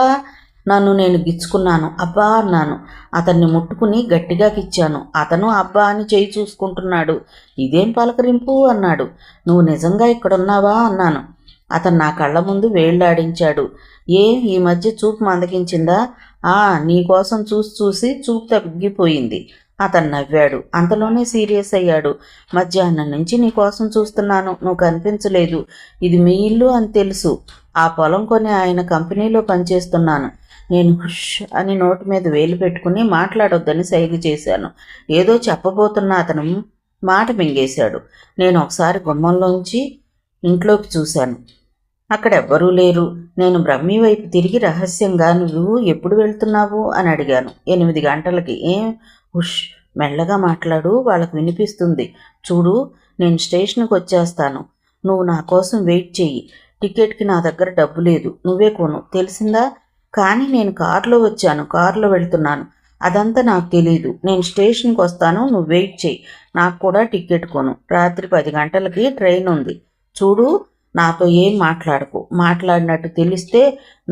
నన్ను నేను గిచ్చుకున్నాను. అబ్బా అన్నాను. అతన్ని ముట్టుకుని గట్టిగా గిచ్చాను. అతను అబ్బా అని చేయి చూసుకుంటున్నాడు. ఇదేం పలకరింపు అన్నాడు. నువ్వు నిజంగా ఇక్కడున్నావా అన్నాను. అతను నా కళ్ళ ముందు వేళ్లాడించాడు. ఈ మధ్య చూపు మందగించిందా? నీకోసం చూసి చూపు తగ్గిపోయింది. అతను నవ్వాడు. అంతలోనే సీరియస్ అయ్యాడు. మధ్యాహ్నం నుంచి నీకోసం చూస్తున్నాను. నువ్వు కనిపించలేదు. ఇది మీ ఇల్లు అని తెలుసు. ఆ పొలం కొని ఆయన కంపెనీలో పనిచేస్తున్నాను. నేను హుష్ అని నోటి మీద వేలు పెట్టుకుని మాట్లాడొద్దని సైగ చేశాను. ఏదో చెప్పబోతున్న అతను మాట మింగేశాడు. నేను ఒకసారి గుమ్మంలోంచి ఇంట్లోకి చూశాను. అక్కడెవ్వరూ లేరు. నేను బ్రహ్మి వైపు తిరిగి రహస్యంగా నువ్వు ఎప్పుడు వెళ్తున్నావు అని అడిగాను. 8 గంటలకి. హుష్ మెల్లగా మాట్లాడు, వాళ్ళకు వినిపిస్తుంది. చూడు, నేను స్టేషన్కి వచ్చేస్తాను. నువ్వు నా కోసం వెయిట్ చెయ్యి. టికెట్కి నా దగ్గర డబ్బు లేదు. నువ్వే కొను, తెలిసిందా? కానీ నేను కారులో వచ్చాను, కారులో వెళ్తున్నాను. అదంతా నాకు తెలీదు. నేను స్టేషన్కి వస్తాను, నువ్వు వెయిట్ చెయ్యి. నాకు కూడా టికెట్ కొను. రాత్రి 10 గంటలకి ట్రైన్ ఉంది. చూడు, నాతో ఏం మాట్లాడకు. మాట్లాడినట్టు తెలిస్తే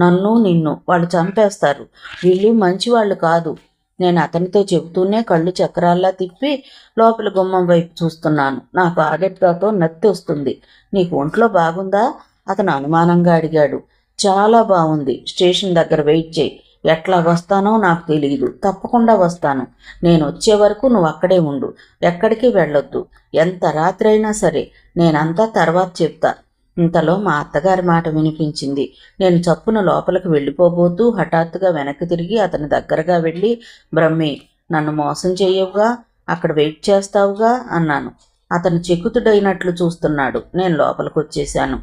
నిన్ను వాళ్ళు చంపేస్తారు. వీళ్ళు మంచివాళ్ళు కాదు. నేను అతనితో చెబుతూనే కళ్ళు చక్రాల్లా తిప్పి లోపల గుమ్మం వైపు చూస్తున్నాను. నాకు ఆగడ్డతో నత్తి వస్తుంది. నీకు ఒంట్లో బాగుందా? అతను అనుమానంగా అడిగాడు. చాలా బాగుంది. స్టేషన్ దగ్గర వెయిట్ చేయి. ఎట్లా వస్తానో నాకు తెలియదు. తప్పకుండా వస్తాను. నేను వచ్చే వరకు నువ్వు అక్కడే ఉండు. ఎక్కడికి వెళ్ళొద్దు. ఎంత రాత్రి అయినా సరే. నేనంతా తర్వాత చెప్తా. ఇంతలో మా అత్తగారి మాట వినిపించింది. నేను చప్పున లోపలికి వెళ్ళిపోబోతూ హఠాత్తుగా వెనక్కి తిరిగి అతని దగ్గరగా వెళ్ళి, బ్రహ్మి, నన్ను మోసం చేయవుగా? అక్కడ వెయిట్ చేస్తావుగా అన్నాను. అతను చెక్కుతుడైనట్లు చూస్తున్నాడు. నేను లోపలికి వచ్చేశాను.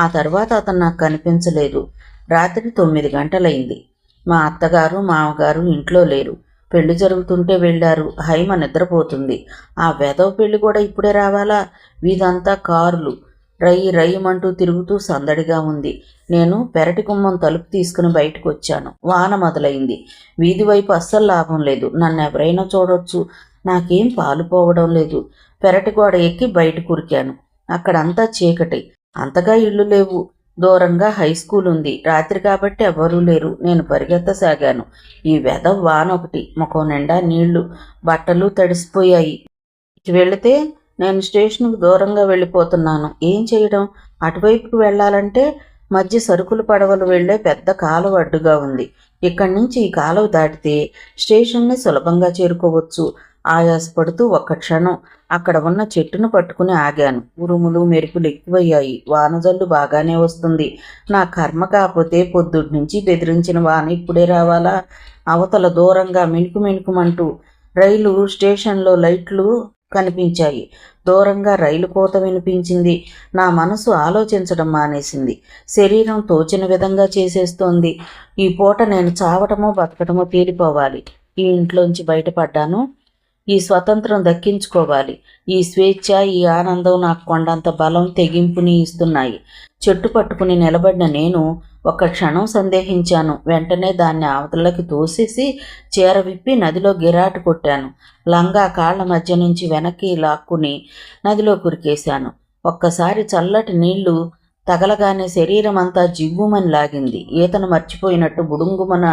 ఆ తర్వాత అతను నాకు కనిపించలేదు. రాత్రి 9 గంటలైంది. మా అత్తగారు మామగారు ఇంట్లో లేరు. పెళ్లి జరుగుతుంటే వెళ్ళారు. హైమ నిద్రపోతుంది. ఆ వెధవ పెళ్లి కూడా ఇప్పుడే రావాలా? వీధంతా కారులు రయ్యమంటూ తిరుగుతూ సందడిగా ఉంది. నేను పెరటి గుమ్మం తలుపు తీసుకుని బయటకు వచ్చాను. వాన మొదలైంది. వీధి వైపు అస్సలు లాభం లేదు. నన్ను ఎవరైనా చూడొచ్చు. నాకేం పాలుపోవడం లేదు. పెరటి గోడ ఎక్కి బయట కురికాను. అక్కడంతా చీకటి. అంతగా ఇళ్ళు లేవు. దూరంగా హై స్కూల్ ఉంది. రాత్రి కాబట్టి ఎవరూ లేరు. నేను పరిగెత్తసాగాను. ఈ వెధవ వాన ఒకటి. ముఖం నిండా నీళ్లు. బట్టలు తడిసిపోయాయి. వెళితే నేను స్టేషన్కు దూరంగా వెళ్ళిపోతున్నాను. ఏం చేయడం? అటువైపుకు వెళ్ళాలంటే మధ్య సరుకుల పడవలు వెళ్లే పెద్ద కాలువ అడ్డుగా ఉంది. ఇక్కడి నుంచి ఈ కాలువ దాటితే స్టేషన్ని సులభంగా చేరుకోవచ్చు. ఆయాసపడుతూ ఒక్క క్షణం అక్కడ ఉన్న చెట్టును పట్టుకుని ఆగాను. ఉరుములు మెరుపులు ఎక్కువయ్యాయి. వానజల్లు బాగానే వస్తుంది. నా కర్మ కాకపోతే పొద్దుటి నుంచి బెదిరించిన వాన ఇప్పుడే రావాలా? అవతల దూరంగా మిణుకు మిణుకుమంటూ రైలు స్టేషన్లో లైట్లు కనిపించాయి. దూరంగా రైలు కోత వినిపించింది. నా మనసు ఆలోచించడం మానేసింది. శరీరం తోచిన విధంగా చేసేస్తోంది. ఈ పూట నేను చావటమో బతకటమో తేలిపోవాలి. ఈ ఇంట్లోంచి బయటపడ్డాను. ఈ స్వతంత్రం దక్కించుకోవాలి. ఈ స్వేచ్ఛ, ఈ ఆనందం నాకు కొండంత బలం, తెగింపుని ఇస్తున్నాయి. చెట్టు పట్టుకుని నిలబడిన నేను ఒక్క క్షణం సందేహించాను. వెంటనే దాన్ని అవతలకి తోసేసి చీర విప్పి నదిలో గిరాటు కొట్టాను. లంగా కాళ్ల మధ్య నుంచి వెనక్కి లాక్కుని నదిలో కురికేశాను. ఒక్కసారి చల్లటి నీళ్లు తగలగానే శరీరం అంతా జివ్వుమని లాగింది. ఈతను మర్చిపోయినట్టు బుడుంగుమన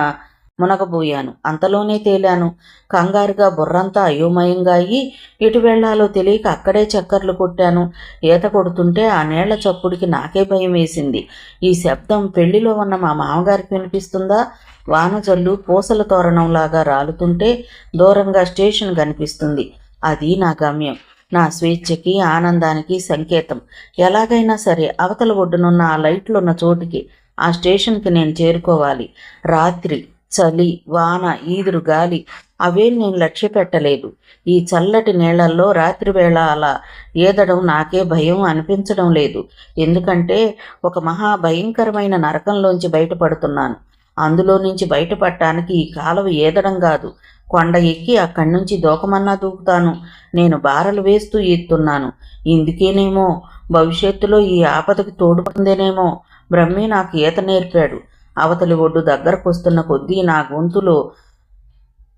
మునగబోయాను. అంతలోనే తేలాను. కంగారుగా బుర్రంతా అయోమయంగా అయ్యి ఎటు వెళ్లాలో తెలియక అక్కడే చక్కర్లు కొట్టాను. ఈత కొడుతుంటే ఆ నీళ్ల చప్పుడికి నాకే భయం వేసింది. ఈ శబ్దం పెళ్లిలో ఉన్న మా మామగారికి వినిపిస్తుందా? వానజల్లు పూసల తోరణంలాగా రాలుతుంటే దూరంగా స్టేషన్ కనిపిస్తుంది. అది నా గమ్యం. నా స్వేచ్ఛకి, ఆనందానికి సంకేతం. ఎలాగైనా సరే అవతల ఒడ్డునున్న ఆ లైట్లున్న చోటికి, ఆ స్టేషన్కి నేను చేరుకోవాలి. రాత్రి, చలి, వాన, ఈదురు గాలి అవేం నేను లక్ష్య పెట్టలేదు. ఈ చల్లటి నీళ్లల్లో రాత్రివేళ అలా ఈదడం నాకే భయం అనిపించడం లేదు. ఎందుకంటే ఒక మహా భయంకరమైన నరకంలోంచి బయటపడుతున్నాను. అందులో నుంచి బయటపడటానికి ఈ కాలువ ఈదడం కాదు, కొండ ఎక్కి అక్కడి నుంచి దూకమన్నా దూకుతాను. నేను బారలు వేస్తూ ఈదుతున్నాను. ఇందుకేనేమో భవిష్యత్తులో ఈ ఆపదకి తోడుపడుతుందేనేమో బ్రహ్మే నాకు ఈత నేర్పాడు. అవతలి ఒడ్డు దగ్గరకు వస్తున్న కొద్దీ నా గొంతులో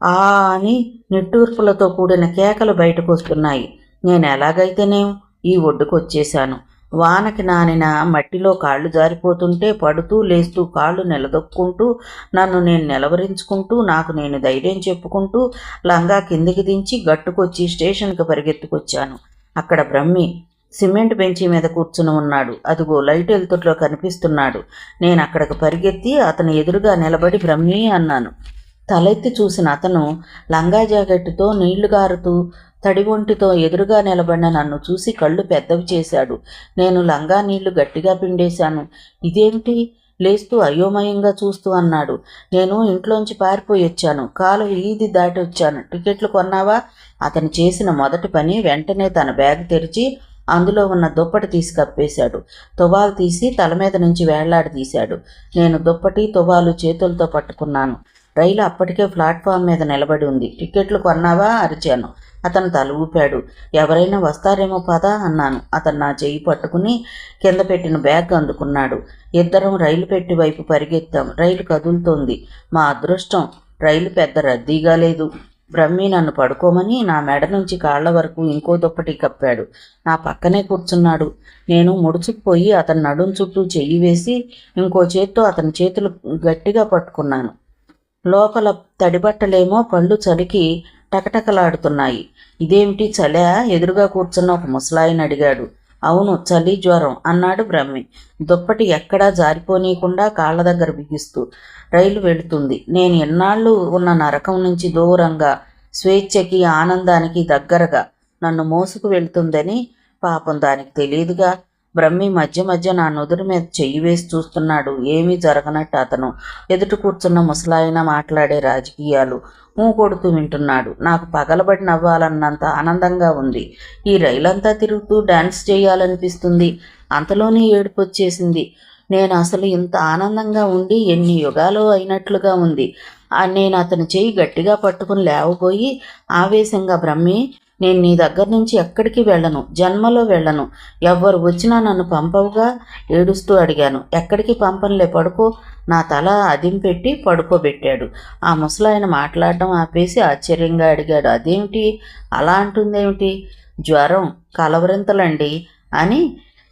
ఆ అని నిట్టూర్పులతో కూడిన కేకలు బయటకు వస్తున్నాయి. నేను ఎలాగైతేనేం ఈ ఒడ్డుకు వచ్చేశాను. వానకి నానిన మట్టిలో కాళ్ళు జారిపోతుంటే పడుతూ లేస్తూ కాళ్ళు నిలదొక్కుంటూ నన్ను నేను నిలవరించుకుంటూ నాకు నేను ధైర్యం చెప్పుకుంటూ లంగా కిందికి దించి గట్టుకొచ్చి స్టేషన్కి పరిగెత్తుకొచ్చాను. అక్కడ బ్రహ్మి సిమెంట్ బెంచీ మీద కూర్చుని ఉన్నాడు. అదిగో లైట్ ఎల్తుట్లో కనిపిస్తున్నాడు. నేను అక్కడికి పరిగెత్తి అతను ఎదురుగా నిలబడి బ్రహ్మి అన్నాను. తలెత్తి చూసిన అతను లంగా జాకెట్టుతో నీళ్లు గారుతూ తడి ఒంటితో ఎదురుగా నిలబడిన నన్ను చూసి కళ్ళు పెద్దవి చేశాడు. నేను లంగా నీళ్లు గట్టిగా పిండేశాను. ఇదేమిటి? లేస్తూ అయోమయంగా చూస్తూ అన్నాడు. నేను ఇంట్లోంచి పారిపోయి వచ్చాను. కాలు ఈది దాటి వచ్చాను. టికెట్లు కొన్నావా? అతను చేసిన మొదటి పని వెంటనే తన బ్యాగ్ తెరిచి అందులో ఉన్న దుప్పటి తీసి కప్పేశాడు. తువాలు తీసి తల మీద నుంచి వేళ్లాడి తీశాడు. నేను దుప్పటి, తువాలు చేతులతో పట్టుకున్నాను. రైలు అప్పటికే ప్లాట్ఫామ్ మీద నిలబడి ఉంది. టికెట్లు కొన్నావా? అరిచాను. అతను తల ఊపాడు. ఎవరైనా వస్తారేమో పదా అన్నాను. అతను నా చెయ్యి పట్టుకుని కింద పెట్టిన బ్యాగ్ అందుకున్నాడు. ఇద్దరం రైలు పెట్టి వైపు పరిగెత్తాం. రైలు కదులుతోంది. మా అదృష్టం, రైలు పెద్ద రద్దీగా లేదు. బ్రహ్మి నన్ను పడుకోమని నా మెడ నుంచి కాళ్ల వరకు ఇంకో దుప్పటి కప్పాడు. నా పక్కనే కూర్చున్నాడు. నేను ముడుచుకుపోయి అతని నడుం చుట్టూ చెయ్యి వేసి ఇంకో చేత్తో అతని చేతులు గట్టిగా పట్టుకున్నాను. లోపల తడిబట్టలేమో పళ్ళు చలికి టకటకలాడుతున్నాయి. ఇదేమిటి చలా? ఎదురుగా కూర్చున్న ఒక ముసలాయన అడిగాడు. అవును, చలి, జ్వరం అన్నాడు బ్రహ్మి దుప్పటి ఎక్కడా జారిపోనీయకుండా కాళ్ల దగ్గర బిగిస్తూ. రైలు వెళుతుంది. నేను ఎన్నాళ్ళు ఉన్న నరకం నుంచి దూరంగా, స్వేచ్ఛకి, ఆనందానికి దగ్గరగా నన్ను మోసుకు వెళ్తుందని పాపం దానికి తెలియదుగా. బ్రహ్మి మధ్య మధ్య నా నుదురు మీద చెయ్యి వేసి చూస్తున్నాడు. ఏమీ జరగనట్టు అతను. ఎదుట కూర్చున్న ముసలాయన మాట్లాడే రాజకీయాలు కొడుతూ వింటున్నాడు. నాకు పగలబడి నవ్వాలన్నంత ఆనందంగా ఉంది. ఈ రైలంతా తిరుగుతూ డాన్స్ చేయాలనిపిస్తుంది. అంతలోనే ఏడుపు వచ్చేసింది. నేను అసలు ఇంత ఆనందంగా ఉండి ఎన్ని యుగాలు అయినట్లుగా ఉంది. నేను అతని చెయ్యి గట్టిగా పట్టుకుని లేవబోయి ఆవేశంగా, బ్రహ్మి, నేను నీ దగ్గర నుంచి ఎక్కడికి వెళ్ళను, జన్మలో వెళ్ళను. ఎవ్వరు వచ్చినా నన్ను పంపవుగా? ఏడుస్తూ అడిగాను. ఎక్కడికి పంపనులే, పడుకో. నా తల అదింపెట్టి పడుకోబెట్టాడు. ఆ ముసలాయన మాట్లాడడం ఆపేసి ఆశ్చర్యంగా అడిగాడు. అదేమిటి అలా అంటుందేమిటి? జ్వరం, కలవరింతలండి అని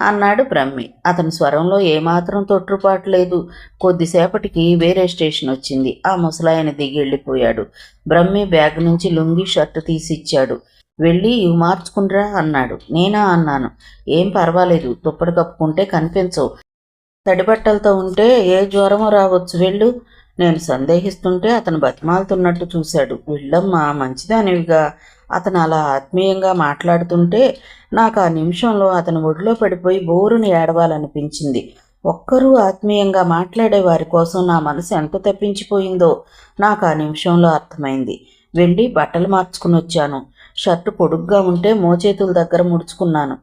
అన్నాడు బ్రహ్మి. అతని స్వరంలో ఏమాత్రం తొట్టుపాటు లేదు. కొద్దిసేపటికి వేరే స్టేషన్ వచ్చింది. ఆ ముసలాయన దిగి వెళ్ళిపోయాడు. బ్రహ్మి బ్యాగ్ నుంచి లుంగి షర్టు తీసిచ్చాడు. వెళ్ళి ఇవి మార్చుకునిరా అన్నాడు. నేనా అన్నాను. ఏం పర్వాలేదు, దుప్పటి కప్పుకుంటే కనిపించవు. తడిబట్టలతో ఉంటే ఏ జ్వరమో రావచ్చు, వెళ్ళు. నేను సందేహిస్తుంటే అతను బతిమాలుతున్నట్టు చూశాడు. వెళ్ళమ్మా, మంచిదానివిగా. అతను అలా ఆత్మీయంగా మాట్లాడుతుంటే నాకు ఆ నిమిషంలో అతని ఒడిలో పడిపోయి బోరుని ఏడవాలనిపించింది. ఒక్కరూ ఆత్మీయంగా మాట్లాడే వారి కోసం నా మనసు ఎంత తప్పించిపోయిందో నాకు ఆ నిమిషంలో అర్థమైంది. వెళ్ళి బట్టలు మార్చుకుని వచ్చాను. షర్టు పొడుగ్గా ఉంటే మోచేతుల దగ్గర ముడుచుకున్నాను.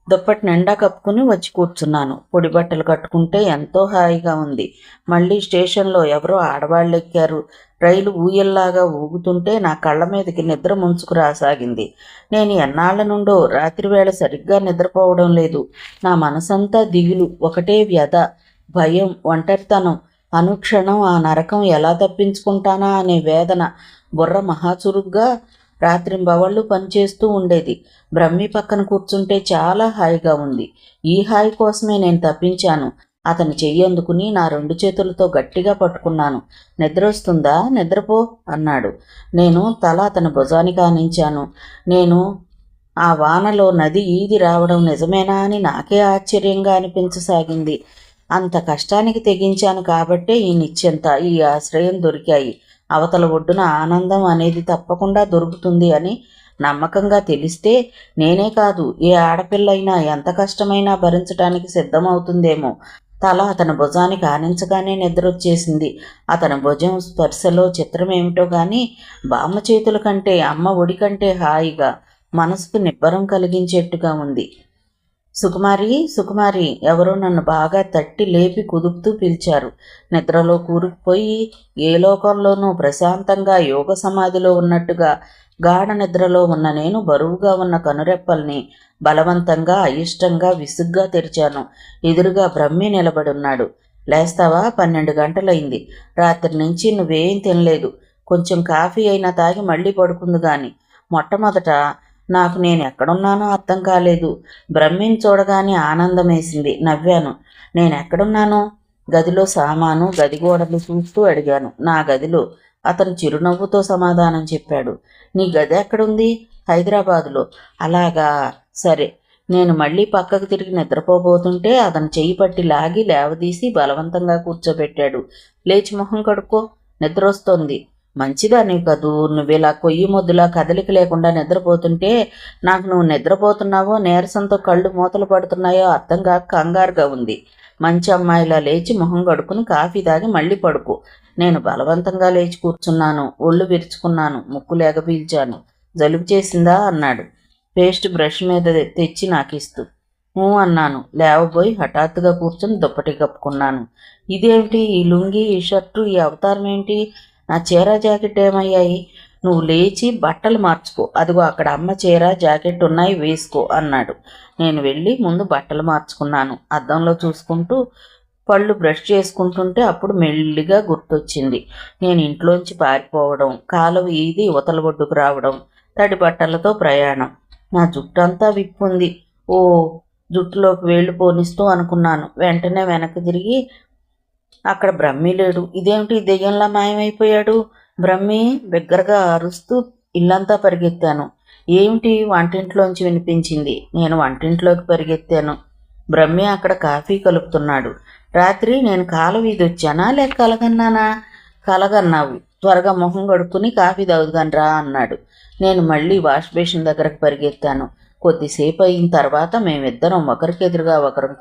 దుప్పటి నిండా కప్పుకుని వచ్చి కూర్చున్నాను. పొడి బట్టలు కట్టుకుంటే ఎంతో హాయిగా ఉంది. మళ్ళీ స్టేషన్లో ఎవరో ఆడవాళ్ళు ఎక్కారు. రైలు ఊయల్లాగా ఊగుతుంటే నా కళ్ళ మీదకి నిద్ర ముంచుకురాసాగింది. నేను ఎన్నాళ్ల నుండో రాత్రివేళ సరిగ్గా నిద్రపోవడం లేదు. నా మనసంతా దిగులు, ఒకటే వ్యధ, భయం, ఒంటరితనం. అనుక్షణం ఆ నరకం ఎలా తప్పించుకుంటానా అనే వేదన. బుర్ర మహాచురుగ్గా రాత్రింబవళ్ళు పనిచేస్తూ ఉండేది. బ్రహ్మి పక్కన కూర్చుంటే చాలా హాయిగా ఉంది. ఈ హాయి కోసమే నేను తప్పించాను. అతని చెయ్యి అందుకుని నా 2 చేతులతో గట్టిగా పట్టుకున్నాను. నిద్రొస్తుందా? నిద్రపో అన్నాడు. నేను తల అతని భుజానికి ఆనించాను. నేను ఆ వానలో నది ఈది రావడం నిజమేనా అని నాకే ఆశ్చర్యంగా అనిపించసాగింది. అంత కష్టానికి తెగించాను కాబట్టే ఈ నిశ్చింత, ఈ ఆశ్రయం దొరికాయి. అవతల ఒడ్డున ఆనందం అనేది తప్పకుండా దొరుకుతుంది అని నమ్మకంగా తెలిస్తే నేనే కాదు, ఏ ఆడపిల్లైనా ఎంత కష్టమైనా భరించడానికి సిద్ధమవుతుందేమో. తల అతని భుజానికి ఆనించగానే నిద్రొచ్చేసింది. అతని భుజం స్పర్శలో చిత్రమేమిటో గాని బామ్మ చేతుల కంటే, అమ్మ ఒడి కంటే హాయిగా, మనసుకు నిబ్బరం కలిగించేట్టుగా ఉంది. సుకుమారి, సుకుమారి! ఎవరో నన్ను బాగా తట్టి లేపి కుదుపుతూ పిలిచారు. నిద్రలో కూరుకుపోయి ఏ లోకంలోనూ ప్రశాంతంగా యోగ సమాధిలో ఉన్నట్టుగా గాఢ నిద్రలో ఉన్న నేను బరువుగా ఉన్న కనురెప్పల్ని బలవంతంగా, అయిష్టంగా, విసుగ్గా తెరిచాను. ఎదురుగా బ్రహ్మి నిలబడున్నాడు. లేస్తావా? 12 గంటలైంది. రాత్రి నుంచి నువ్వేం తినలేదు. కొంచెం కాఫీ అయినా తాగి మళ్ళీ పడుకుంది గాని. మొట్టమొదట నాకు నేను ఎక్కడున్నానో అర్థం కాలేదు. బ్రహ్మిని చూడగానే ఆనందమేసింది. నవ్వాను. నేనెక్కడున్నాను? గదిలో సామాను, గది గోడలు చూస్తూ అడిగాను. నా గదిలో. అతను చిరునవ్వుతో సమాధానం చెప్పాడు. నీ గది ఎక్కడుంది? హైదరాబాదులో. అలాగా, సరే. నేను మళ్ళీ పక్కకు తిరిగి నిద్రపోబోతుంటే అతను చెయ్యి పట్టి లాగి లేవదీసి బలవంతంగా కూర్చోబెట్టాడు. లేచి మొహం కడుక్కో, నిద్రొస్తోంది. మంచిదానివి కదూ. నువ్విలా కొయ్యి మొద్దులా కదలిక లేకుండా నిద్రపోతుంటే నాకు నువ్వు నిద్రపోతున్నావో నీరసంతో కళ్ళు మూతలు పడుతున్నాయో అర్థం కాక కంగారుగా ఉంది. మంచి అమ్మాయిలా లేచి మొహం కడుక్కుని కాఫీ తాగి మళ్ళీ పడుకో. నేను బలవంతంగా లేచి కూర్చున్నాను. ఒళ్ళు విరుచుకున్నాను. ముక్కు లేక పీల్చాను. జలుబు చేసిందా అన్నాడు, పేస్ట్ బ్రష్ మీద తెచ్చి నాకిస్తూ. అన్నాను. లేవబోయి హఠాత్తుగా కూర్చుని దుప్పటి కప్పుకున్నాను. ఇదేమిటి? ఈ లుంగి, ఈ షర్టు, ఈ అవతారం ఏంటి? నా చీర జాకెట్ ఏమయ్యాయి? నువ్వు లేచి బట్టలు మార్చుకో. అదిగో అక్కడ అమ్మ చీర జాకెట్ ఉన్నాయి, వేసుకో అన్నాడు. నేను వెళ్ళి ముందు బట్టలు మార్చుకున్నాను. అద్దంలో చూసుకుంటూ పళ్ళు బ్రష్ చేసుకుంటుంటే అప్పుడు మెల్లిగా గుర్తొచ్చింది. నేను ఇంట్లోంచి పారిపోవడం, కాలువ ఈది ఉతల ఒడ్డుకు రావడం, తడి బట్టలతో ప్రయాణం. నా జుట్టంతా విప్పుంది. ఓ, జుట్టులోకి వేళ్ళు పోనిస్తూ అనుకున్నాను. వెంటనే వెనక్కి తిరిగి అక్కడ బ్రహ్మి లేడు. ఇదేమిటి, దెయ్యంలా మాయమైపోయాడు? బ్రహ్మి! బిగ్గరగా అరుస్తూ ఇల్లంతా పరిగెత్తాను. ఏమిటి? వంటింట్లోంచి వినిపించింది. నేను వంటింట్లోకి పరిగెత్తాను. బ్రహ్మి అక్కడ కాఫీ కలుపుతున్నాడు. రాత్రి నేను కాలవీధొచ్చానా లేక కలగన్నానా? కలగన్నావు. త్వరగా మొహం కడుక్కుని కాఫీ తాగుదుగానరా అన్నాడు. నేను మళ్ళీ వాష్ బేసిన్ దగ్గరకు పరిగెత్తాను. కొద్దిసేపు అయిన తర్వాత మేమిద్దరం ఒకరికెదురుగా ఒకరం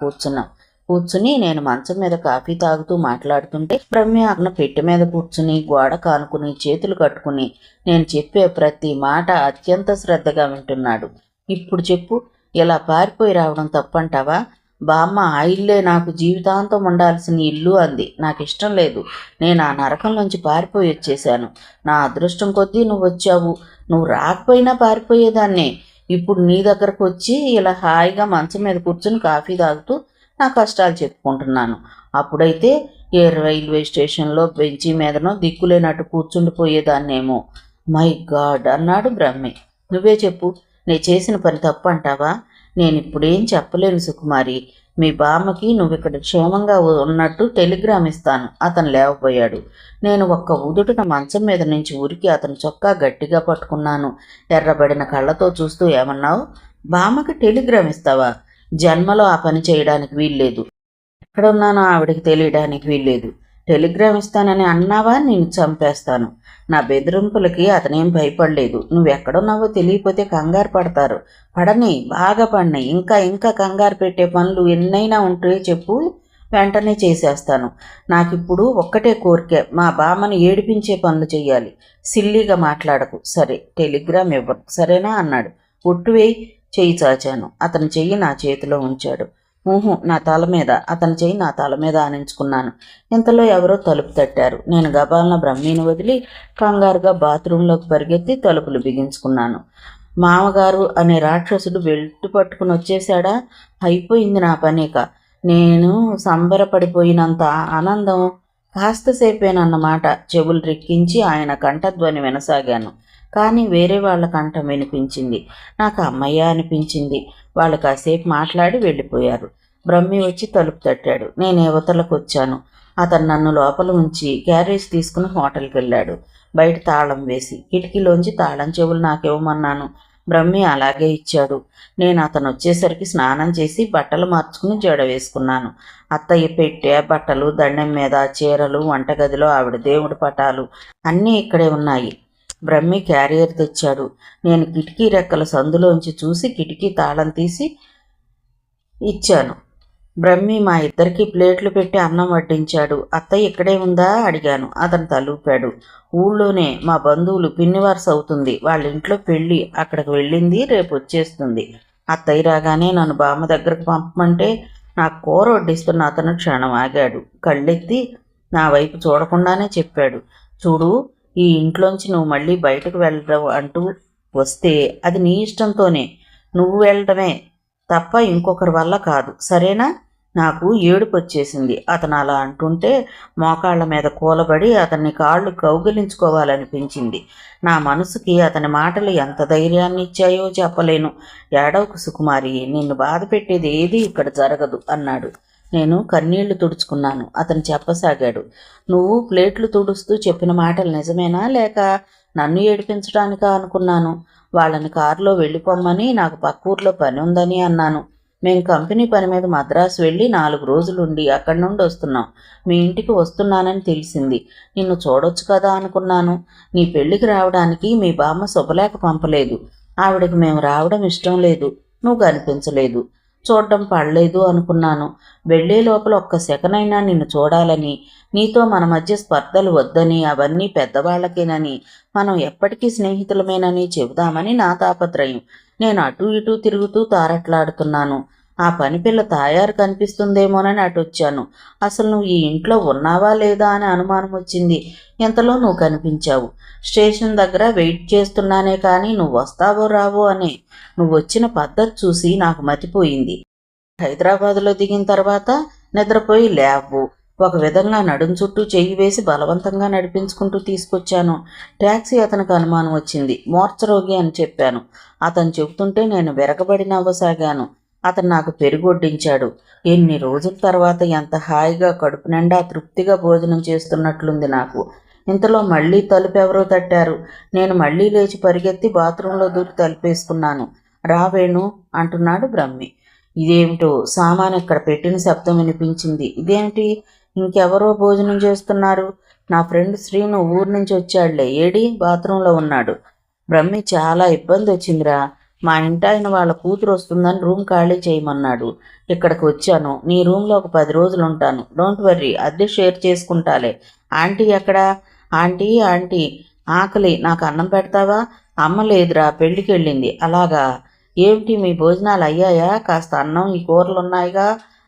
కూర్చుని నేను మంచం మీద కాఫీ తాగుతూ మాట్లాడుతుంటే బ్రహ్మి అన్న పెట్టె మీద కూర్చుని గోడ కానుకుని చేతులు కట్టుకుని నేను చెప్పే ప్రతి మాట అత్యంత శ్రద్ధగా వింటున్నాడు. ఇప్పుడు చెప్పు, ఇలా పారిపోయి రావడం తప్పంటావా? బామ్మ ఆ ఇల్లే నాకు జీవితాంతం ఉండాల్సిన ఇల్లు అంది. నాకు ఇష్టం లేదు. నేను ఆ నరకం నుంచి పారిపోయి వచ్చేశాను. నా అదృష్టం కొద్దీ నువ్వు వచ్చావు. నువ్వు రాకపోయినా పారిపోయేదాన్నే. ఇప్పుడు నీ దగ్గరకు వచ్చి ఇలా హాయిగా మంచం మీద కూర్చుని కాఫీ తాగుతూ నా కష్టాలు చెప్పుకుంటున్నాను. అప్పుడైతే ఏ రైల్వే స్టేషన్లో బెంచీ మీదనో దిక్కులేనట్టు కూర్చుండిపోయేదాన్నేమో. మై గాడ్ అన్నాడు బ్రహ్మి. నువ్వే చెప్పు, నే చేసిన పని తప్పు అంటావా? నేను ఇప్పుడేం చెప్పలేను సుకుమారి. మీ బామ్మకి నువ్వు ఇక్కడ క్షేమంగా ఉన్నట్టు టెలిగ్రామ్ ఇస్తాను. అతను లేవపోయాడు. నేను ఒక్క ఉదుటిన మంచం మీద నుంచి ఉరికి అతని చొక్కా గట్టిగా పట్టుకున్నాను. ఎర్రబడిన కళ్ళతో చూస్తూ ఏమన్నావు? బామ్మకి టెలిగ్రామ్ ఇస్తావా? జన్మలో ఆ పని చేయడానికి వీల్లేదు. ఎక్కడున్నానో ఆవిడికి తెలియడానికి వీల్లేదు. టెలిగ్రామ్ ఇస్తానని అన్నావా, నేను చంపేస్తాను. నా బెదిరింపులకి అతనేం భయపడలేదు. నువ్వెక్కడున్నావో తెలియకపోతే కంగారు పడతారు. పడని, బాగా పడిని. ఇంకా ఇంకా కంగారు పెట్టే పనులు ఎన్నైనా ఉంటే చెప్పు, వెంటనే చేసేస్తాను. నాకిప్పుడు ఒక్కటే కోరిక, మా బామ్మను ఏడిపించే పనులు చెయ్యాలి. సిల్లీగా మాట్లాడకు. సరే, టెలిగ్రామ్ ఇవ్వను, సరేనా అన్నాడు. ఒట్టువేయి. చెయ్యి చాచాను. అతని చెయ్యి నా చేతిలో ఉంచాడు. నా తల మీద, అతని చెయ్యి నా తల మీద ఆనించుకున్నాను. ఇంతలో ఎవరో తలుపు తట్టారు. నేను గబాలన బ్రహ్మీని వదిలి కంగారుగా బాత్రూంలోకి పరిగెత్తి తలుపులు బిగించుకున్నాను. మామగారు అనే రాక్షసుడు వెళ్తు పట్టుకుని వచ్చేశాడా? అయిపోయింది నా పనిక. నేను సంబరపడిపోయినంత ఆనందం కాస్తసేపేనన్నమాట. చెవులు రెక్కించి ఆయన కంఠధ్వని వినసాగాను. కానీ వేరే వాళ్ళ కంఠం వినిపించింది. నాకు అమ్మయ్య అనిపించింది. వాళ్ళు కాసేపు మాట్లాడి వెళ్ళిపోయారు. బ్రహ్మి వచ్చి తలుపు తట్టాడు. నేను యువతలకు వచ్చాను. అతను నన్ను లోపల ఉంచి క్యారేజ్ తీసుకుని హోటల్కి వెళ్ళాడు. బయట తాళం వేసి కిటికీలోంచి తాళం చెవులు నాకివ్వమన్నాను. బ్రహ్మి అలాగే ఇచ్చాడు. నేను అతను వచ్చేసరికి స్నానం చేసి బట్టలు మార్చుకుని జడ వేసుకున్నాను. అత్తయ్య పెట్టె, బట్టలు, దండెం మీద చీరలు, వంటగదిలో ఆవిడ దేవుడి పటాలు అన్నీ ఇక్కడే ఉన్నాయి. బ్రహ్మి క్యారియర్ తెచ్చాడు. నేను కిటికీ రెక్కల సందులోంచి చూసి కిటికీ తాళం తీసి ఇచ్చాను. బ్రహ్మి మా ఇద్దరికి ప్లేట్లు పెట్టి అన్నం వడ్డించాడు. అత్తయ్య ఇక్కడే ఉందా అడిగాను. అతను తలూపాడు. ఊళ్ళోనే, మా బంధువులు పిన్నివారసు అవుతుంది. వాళ్ళ ఇంట్లో పెళ్ళి, అక్కడికి వెళ్ళింది, రేపు వచ్చేస్తుంది. అత్తయ్య రాగానే నన్ను బామ్మ దగ్గరకు పంపమంటే నాకు కూర వడ్డిస్తున్న అతను క్షణం ఆగాడు. కళ్ళెత్తి నా వైపు చూడకుండానే చెప్పాడు, చూడు, ఈ ఇంట్లోంచి నువ్వు మళ్ళీ బయటకు వెళ్ళడం అంటూ వస్తే అది నీ ఇష్టంతోనే నువ్వు వెళ్ళడమే తప్ప ఇంకొకరి వల్ల కాదు, సరేనా? నాకు ఏడుపు వచ్చేసింది. అతను అలా అంటుంటే మోకాళ్ల మీద కూలబడి అతన్ని కాళ్ళు కౌగిలించుకోవాలనిపించింది. నా మనసుకి అతని మాటలు ఎంత ధైర్యాన్ని ఇచ్చాయో చెప్పలేను. ఏడవకు సుకుమారి, నిన్ను బాధ పెట్టేది ఏది ఇక్కడ జరగదు అన్నాడు. నేను కన్నీళ్లు తుడుచుకున్నాను. అతను చెప్పసాగాడు, నువ్వు ప్లేట్లు తుడుస్తూ చెప్పిన మాటలు నిజమేనా, లేక నన్ను ఏడిపించడానికా అనుకున్నాను. వాళ్ళని కారులో వెళ్ళిపోమ్మని, నాకు పక్క ఊర్లో పని ఉందని అన్నాను. మేము కంపెనీ పని మీద మద్రాసు వెళ్ళి 4 రోజులుండి అక్కడి నుండి వస్తున్నాం. మీ ఇంటికి వస్తున్నానని తెలిసింది. నిన్ను చూడొచ్చు కదా అనుకున్నాను. నీ పెళ్లికి రావడానికి మీ బామ్మ శుభలేఖ పంపలేదు. ఆవిడకి మేము రావడం ఇష్టం లేదు. నువ్వు కనిపించలేదు. చూడడం పడలేదు అనుకున్నాను. వెళ్లే లోపల ఒక్క సెకనైనా నిన్ను చూడాలని, నీతో మన మధ్య స్పర్ధలు వద్దని, అవన్నీ పెద్దవాళ్లకేనని, మనం ఎప్పటికీ స్నేహితులమేనని చెబుదామని నా తాపత్రయం. నేను అటూ ఇటూ తిరుగుతూ తారట్లాడుతున్నాను. ఆ పనిపిల్ల తాయారు కనిపిస్తుందేమోనని అటొచ్చాను. అసలు నువ్వు ఈ ఇంట్లో ఉన్నావా లేదా అని అనుమానం వచ్చింది. ఎంతలో నువ్వు కనిపించావు. స్టేషన్ దగ్గర వెయిట్ చేస్తున్నానే కానీ నువ్వు వస్తావో రావో అని. నువ్వు వచ్చిన పద్ధతి చూసి నాకు మతిపోయింది. హైదరాబాదులో దిగిన తర్వాత నిద్రపోయి లేవు. ఒక విధంగా నడుం చుట్టూ చెయ్యి వేసి బలవంతంగా నడిపించుకుంటూ తీసుకొచ్చాను. ట్యాక్సీ అతనికి అనుమానం వచ్చింది. మోర్చరోగి అని చెప్పాను. అతను చెబుతుంటే నేను విరగబడి నవ్వసాగాను. అతను నాకు పెరుగొడ్డించాడు. ఎన్ని రోజుల తర్వాత ఎంత హాయిగా కడుపు నిండా తృప్తిగా భోజనం చేస్తున్నట్లుంది నాకు. ఇంతలో మళ్ళీ తలుపు ఎవరో తట్టారు. నేను మళ్ళీ లేచి పరిగెత్తి బాత్రూంలో దూరి తలుపేసుకున్నాను. రావేణు అంటున్నాడు బ్రహ్మి. ఇదేమిటో, సామాను ఇక్కడ పెట్టిన శబ్దం వినిపించింది. ఇదేమిటి, ఇంకెవరో భోజనం చేస్తున్నారు. నా ఫ్రెండ్ శ్రీను ఊరు నుంచి వచ్చాడులే. ఏడి? బాత్రూంలో ఉన్నాడు. బ్రహ్మి, చాలా ఇబ్బంది వచ్చిందిరా. మా ఇంటాయన వాళ్ళ కూతురు వస్తుందని రూమ్ ఖాళీ చేయమన్నాడు. ఇక్కడికి వచ్చాను. నీ రూమ్లో ఒక 10 రోజులు ఉంటాను. డోంట్ వర్రీ, అద్దె షేర్ చేసుకుంటాలే. ఆంటీ ఎక్కడా? ఆంటీ ఆంటీ, ఆకలి, నాకు అన్నం పెడతావా? అమ్మ లేదురా, పెళ్ళికి వెళ్ళింది. అలాగా? ఏమిటి, మీ భోజనాలు అయ్యాయా? కాస్త అన్నం, ఈ కూరలున్నాయిగా,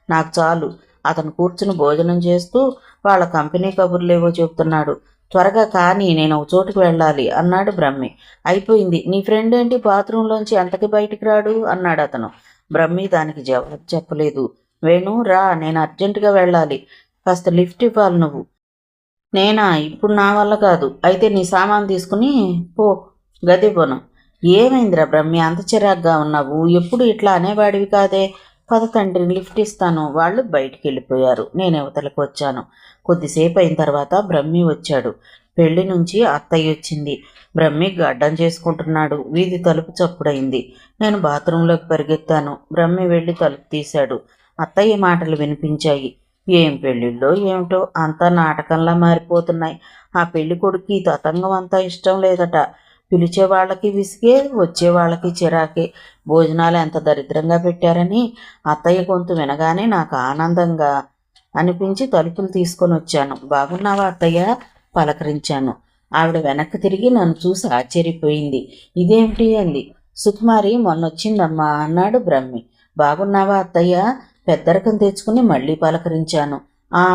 నాకు చాలు. అతను కూర్చుని భోజనం చేస్తూ వాళ్ళ కంపెనీ కబుర్లేవో చెబుతున్నాడు. త్వరగా కానీ, నేను ఒక చోటుకు వెళ్ళాలి అన్నాడు బ్రహ్మి. అయిపోయింది. నీ ఫ్రెండ్ ఏంటి బాత్రూంలోంచి అంతకి బయటికి రాడు అన్నాడు అతను. బ్రహ్మి దానికి జవాబు చెప్పలేదు. వేణు రా, నేను అర్జెంటుగా వెళ్ళాలి. కాస్త లిఫ్ట్ ఇవ్వాలి నువ్వు. నేనా? ఇప్పుడు నా వల్ల కాదు. అయితే నీ సామాన్ తీసుకుని పో, గది పోను. ఏమైందిరా బ్రహ్మి, అంత చిరాగ్గా ఉన్నావు? ఎప్పుడు ఇట్లా అనేవాడివి కాదే. పద తండ్రి, లిఫ్ట్ ఇస్తాను. వాళ్ళు బయటికి వెళ్ళిపోయారు. నేను యువతలకు వచ్చాను. కొద్దిసేపు అయిన తర్వాత బ్రహ్మి వచ్చాడు. పెళ్లి నుంచి అత్తయ్య వచ్చింది. బ్రహ్మి గడ్డం చేసుకుంటున్నాడు. వీధి తలుపు చప్పుడైంది. నేను బాత్రూంలోకి పరిగెత్తాను. బ్రహ్మి వెళ్ళి తలుపు తీశాడు. అత్తయ్య మాటలు వినిపించాయి. ఏం పెళ్ళిళ్ళో ఏమిటో అంతా నాటకంలా మారిపోతున్నాయి. ఆ పెళ్లి కొడుక్కి ఈ తతంగం అంతా ఇష్టం లేదట. పిలిచే వాళ్ళకి విసిగే, వచ్చే వాళ్ళకి చిరాకే. భోజనాలు ఎంత దరిద్రంగా పెట్టారని అత్తయ్య గొంతు వినగానే నాకు ఆనందంగా అనిపించి తలుపులు తీసుకొని వచ్చాను. బాగున్నావా అత్తయ్య? పలకరించాను. ఆవిడ వెనక్కి తిరిగి నన్ను చూసి ఆశ్చర్యపోయింది. ఇదేమిటి అంది. సుకుమారి మొన్నొచ్చిందమ్మా అన్నాడు బ్రహ్మి. బాగున్నావా అత్తయ్య? పెద్దరకం తెచ్చుకుని మళ్ళీ పలకరించాను. ఆ